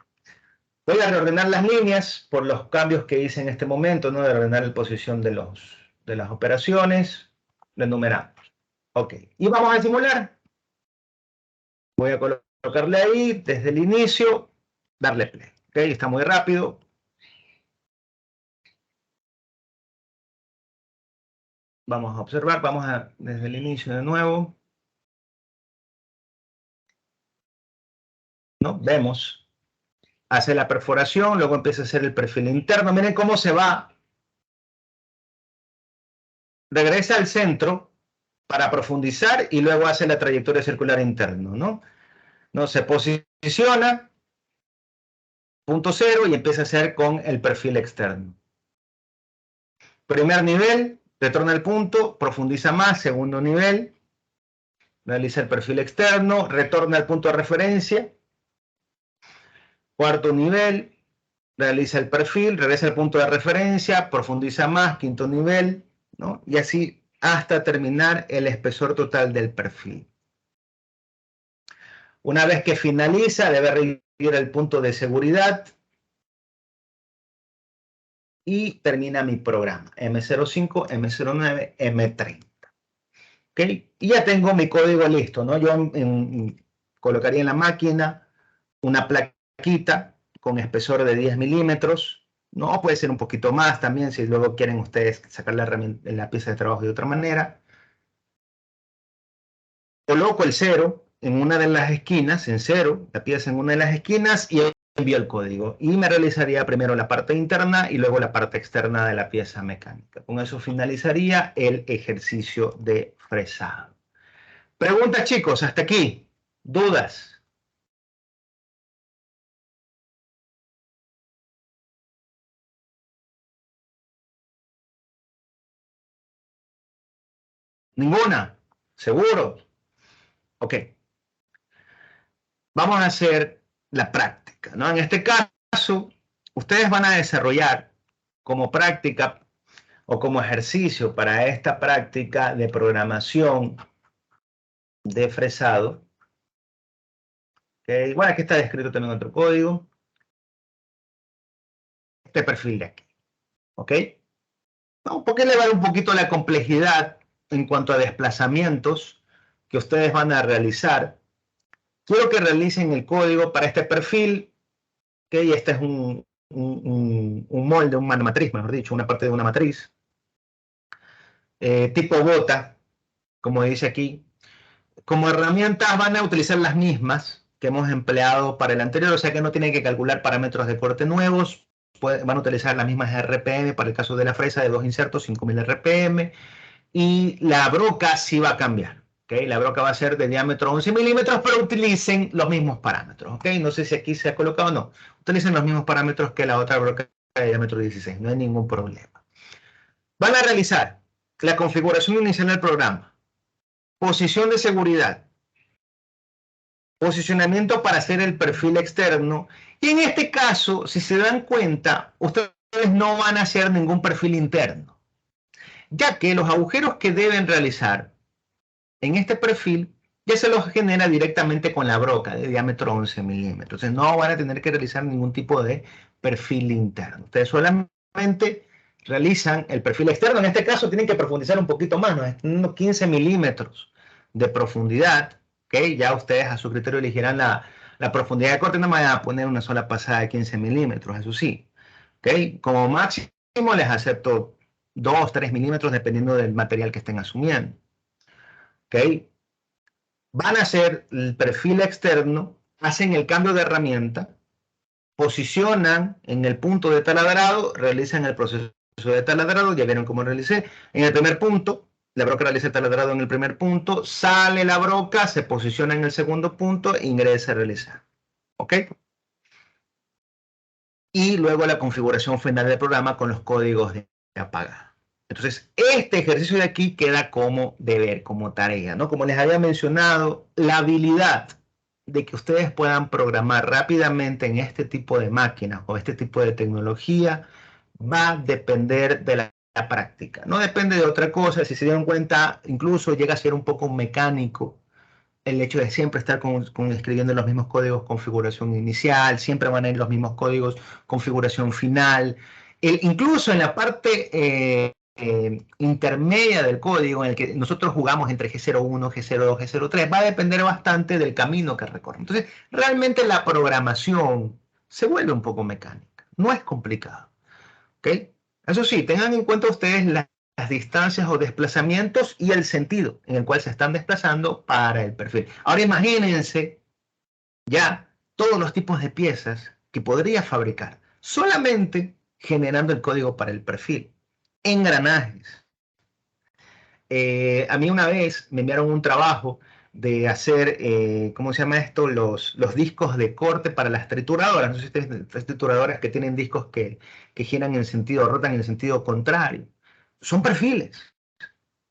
Voy a reordenar las líneas por los cambios que hice en este momento, ¿no? De ordenar la posición de las operaciones. Lo enumeramos. Ok. Y vamos a simular. Voy a colocarle ahí desde el inicio, darle play. Ok, está muy rápido. Vamos a observar, desde el inicio de nuevo. ¿No? Vemos. Hace la perforación, luego empieza a hacer el perfil interno. Miren cómo se va. Regresa al centro para profundizar y luego hace la trayectoria circular interno, ¿no? No se posiciona, punto cero, y empieza a hacer con el perfil externo. Primer nivel, retorna el punto, profundiza más. Segundo nivel, realiza el perfil externo, retorna al punto de referencia. Cuarto nivel, realiza el perfil, regresa al punto de referencia, profundiza más. Quinto nivel, ¿no? Y así hasta terminar el espesor total del perfil. Una vez que finaliza, debe revivir el punto de seguridad y termina mi programa, M05, M09, M30. ¿Okay? Y ya tengo mi código listo, ¿no? Yo colocaría en la máquina una plaquita con espesor de 10 milímetros, ¿no? Puede ser un poquito más también, si luego quieren ustedes sacar la pieza de trabajo de otra manera. Coloco el cero en una de las esquinas, en cero, la pieza en una de las esquinas y envío el código. Y me realizaría primero la parte interna y luego la parte externa de la pieza mecánica. Con eso finalizaría el ejercicio de fresado. Preguntas, chicos, hasta aquí. ¿Dudas? ¿Ninguna? ¿Seguro? Ok. Vamos a hacer la práctica, ¿no? En este caso, ustedes van a desarrollar como práctica o como ejercicio para esta práctica de programación de fresado. Okay. Bueno, aquí está descrito también otro código. Este perfil de aquí. ¿Ok? No, porque le va a dar un poquito la complejidad en cuanto a desplazamientos que ustedes van a realizar. Quiero que realicen el código para este perfil, que este es un molde, una matriz, mejor dicho, una parte de una matriz, tipo bota, como dice aquí. Como herramientas van a utilizar las mismas que hemos empleado para el anterior, o sea que no tienen que calcular parámetros de corte nuevos, van a utilizar las mismas RPM para el caso de la fresa de 2 insertos, 5000 RPM, y la broca sí va a cambiar. ¿Ok? La broca va a ser de diámetro 11 milímetros, pero utilicen los mismos parámetros. ¿Ok? No sé si aquí se ha colocado o no. Utilicen los mismos parámetros que la otra broca de diámetro 16. No hay ningún problema. Van a realizar la configuración inicial del programa, posición de seguridad, posicionamiento para hacer el perfil externo. Y en este caso, si se dan cuenta, ustedes no van a hacer ningún perfil interno, ya que los agujeros que deben realizar en este perfil ya se los genera directamente con la broca de diámetro 11 milímetros. Entonces no van a tener que realizar ningún tipo de perfil interno. Ustedes solamente realizan el perfil externo. En este caso tienen que profundizar un poquito más, ¿no? Unos 15 milímetros de profundidad. ¿Okay? Ya ustedes a su criterio elegirán la profundidad de corte. No me van a poner una sola pasada de 15 milímetros, eso sí. ¿Okay? Como máximo les acepto 2, 3 milímetros dependiendo del material que estén asumiendo. ¿Ok? Van a hacer el perfil externo, hacen el cambio de herramienta, posicionan en el punto de taladrado, realizan el proceso de taladrado, ya vieron cómo realicé. En el primer punto, la broca realiza el taladrado en el primer punto, sale la broca, se posiciona en el segundo punto, ingresa a realizar. ¿Ok? Y luego la configuración final del programa con los códigos de apagado. Entonces, este ejercicio de aquí queda como deber, como tarea, ¿no? Como les había mencionado, la habilidad de que ustedes puedan programar rápidamente en este tipo de máquinas o este tipo de tecnología va a depender de la práctica. No depende de otra cosa. Si se dieron cuenta, incluso llega a ser un poco mecánico el hecho de siempre estar escribiendo los mismos códigos configuración inicial, siempre van a ir los mismos códigos configuración final. Incluso en la parte intermedia del código en el que nosotros jugamos entre G01, G02, G03, va a depender bastante del camino que recorren. Entonces, realmente la programación se vuelve un poco mecánica, no es complicado. ¿Ok? Eso sí, tengan en cuenta ustedes las distancias o desplazamientos y el sentido en el cual se están desplazando para el perfil. Ahora imagínense ya todos los tipos de piezas que podría fabricar solamente generando el código para el perfil. Engranajes. A mí una vez me enviaron un trabajo de hacer, ¿cómo se llama esto? Los discos de corte para las trituradoras. No sé si ustedes, las trituradoras que tienen discos que giran en sentido, rotan en el sentido contrario. Son perfiles,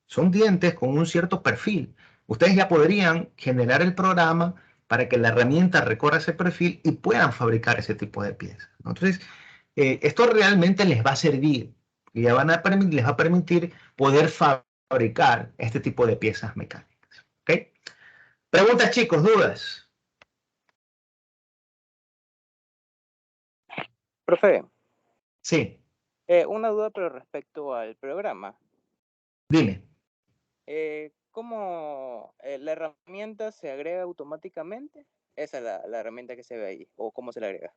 son dientes con un cierto perfil. Ustedes ya podrían generar el programa para que la herramienta recorra ese perfil y puedan fabricar ese tipo de piezas, ¿no? Entonces, esto realmente les va a servir y les va a permitir poder fabricar este tipo de piezas mecánicas. ¿Ok? Preguntas, chicos, dudas. Profe, Sí, una duda pero respecto al programa. dime. ¿Cómo la herramienta se agrega automáticamente? Esa es la herramienta que se ve ahí, o cómo se le agrega.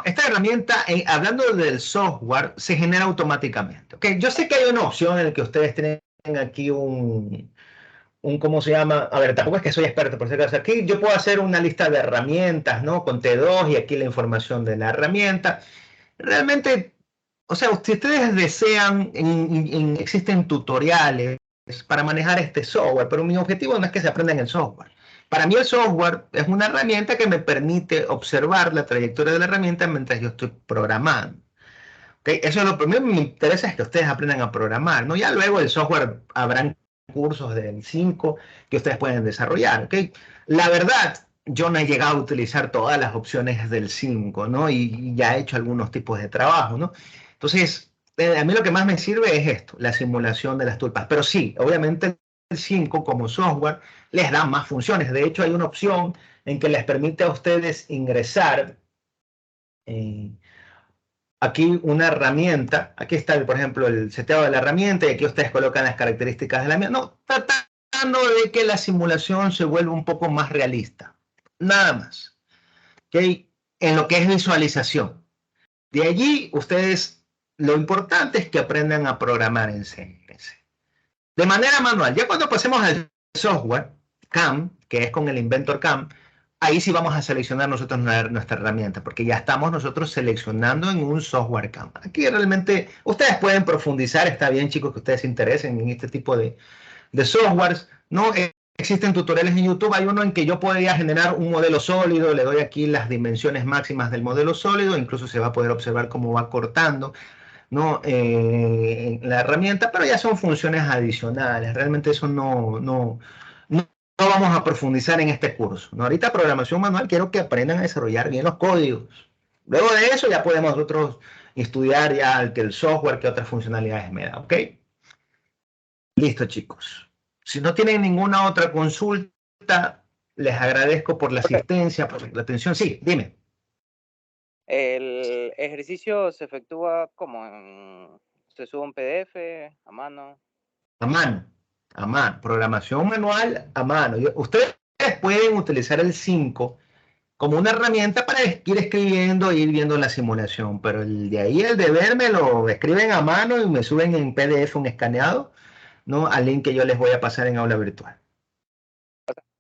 Esta herramienta, hablando del software, se genera automáticamente. ¿Ok? Yo sé que hay una opción en la que ustedes tienen aquí ¿cómo se llama? A ver, tampoco es que soy experto, por si acaso. Aquí yo puedo hacer una lista de herramientas, ¿no? Con T2 y aquí la información de la herramienta. Realmente, o sea, si ustedes desean, existen tutoriales para manejar este software, pero mi objetivo no es que se aprendan el software. Para mí el software es una herramienta que me permite observar la trayectoria de la herramienta mientras yo estoy programando. ¿Okay? Eso es lo primero que me interesa, es que ustedes aprendan a programar, ¿no? Ya luego el software habrán cursos del 5 que ustedes pueden desarrollar, ¿ok? La verdad, yo no he llegado a utilizar todas las opciones del 5, ¿no? Y ya he hecho algunos tipos de trabajo, ¿no? Entonces, a mí lo que más me sirve es esto, la simulación de las tulpas. Pero sí, obviamente el 5 como software les da más funciones. De hecho, hay una opción en que les permite a ustedes ingresar aquí una herramienta, aquí está, por ejemplo, el seteo de la herramienta y aquí ustedes colocan las características de la misma. No, tratando de que la simulación se vuelva un poco más realista. Nada más. ¿Okay? En lo que es visualización. De allí, ustedes, lo importante es que aprendan a programar en CNC. De manera manual. Ya cuando pasemos al software, CAM, que es con el Inventor CAM, ahí sí vamos a seleccionar nosotros nuestra herramienta, porque ya estamos nosotros seleccionando en un software CAM. Aquí realmente ustedes pueden profundizar, está bien chicos que ustedes se interesen en este tipo de softwares, ¿no? Existen tutoriales en YouTube, hay uno en que yo podría generar un modelo sólido, le doy aquí las dimensiones máximas del modelo sólido, incluso se va a poder observar cómo va cortando, ¿no? La herramienta, pero ya son funciones adicionales, realmente eso no vamos a profundizar en este curso, ¿no? Ahorita programación manual quiero que aprendan a desarrollar bien los códigos. Luego de eso ya podemos nosotros estudiar ya el software, qué otras funcionalidades me da, ¿ok? Listo, chicos. Si no tienen ninguna otra consulta, les agradezco por la asistencia, por la atención. Sí, dime. ¿El ejercicio se efectúa como? ¿Se sube un PDF a mano? A mano, a mano. Programación manual a mano. Ustedes pueden utilizar el 5 como una herramienta para ir escribiendo e ir viendo la simulación, pero el de ahí, el deber, me lo escriben a mano y me suben en PDF un escaneado, ¿no? Al link que yo les voy a pasar en aula virtual.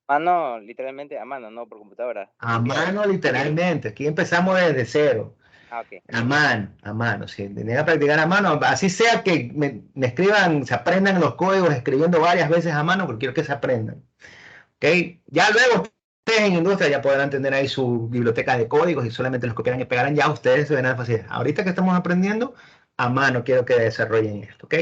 Mano, literalmente a mano, no por computadora. A mano, literalmente. Aquí empezamos desde cero. Ah, ok. A mano, sí. Tenía que practicar a mano. Así sea que me escriban, se aprendan los códigos escribiendo varias veces a mano, porque quiero que se aprendan. ¿Ok? Ya luego ustedes en industria ya podrán tener ahí su biblioteca de códigos y solamente los copiarán y pegarán. Ya ustedes se verán fácil. Ahorita que estamos aprendiendo, a mano quiero que desarrollen esto. ¿Ok?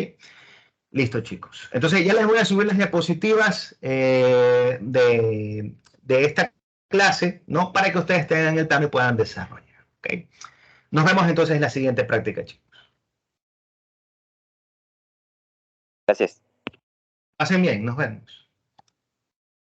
Listo, chicos. Entonces ya les voy a subir las diapositivas de esta clase, ¿no? Para que ustedes tengan el tema y puedan desarrollar. ¿Ok? Nos vemos entonces en la siguiente práctica, chicos. Gracias. Pasen bien, nos vemos.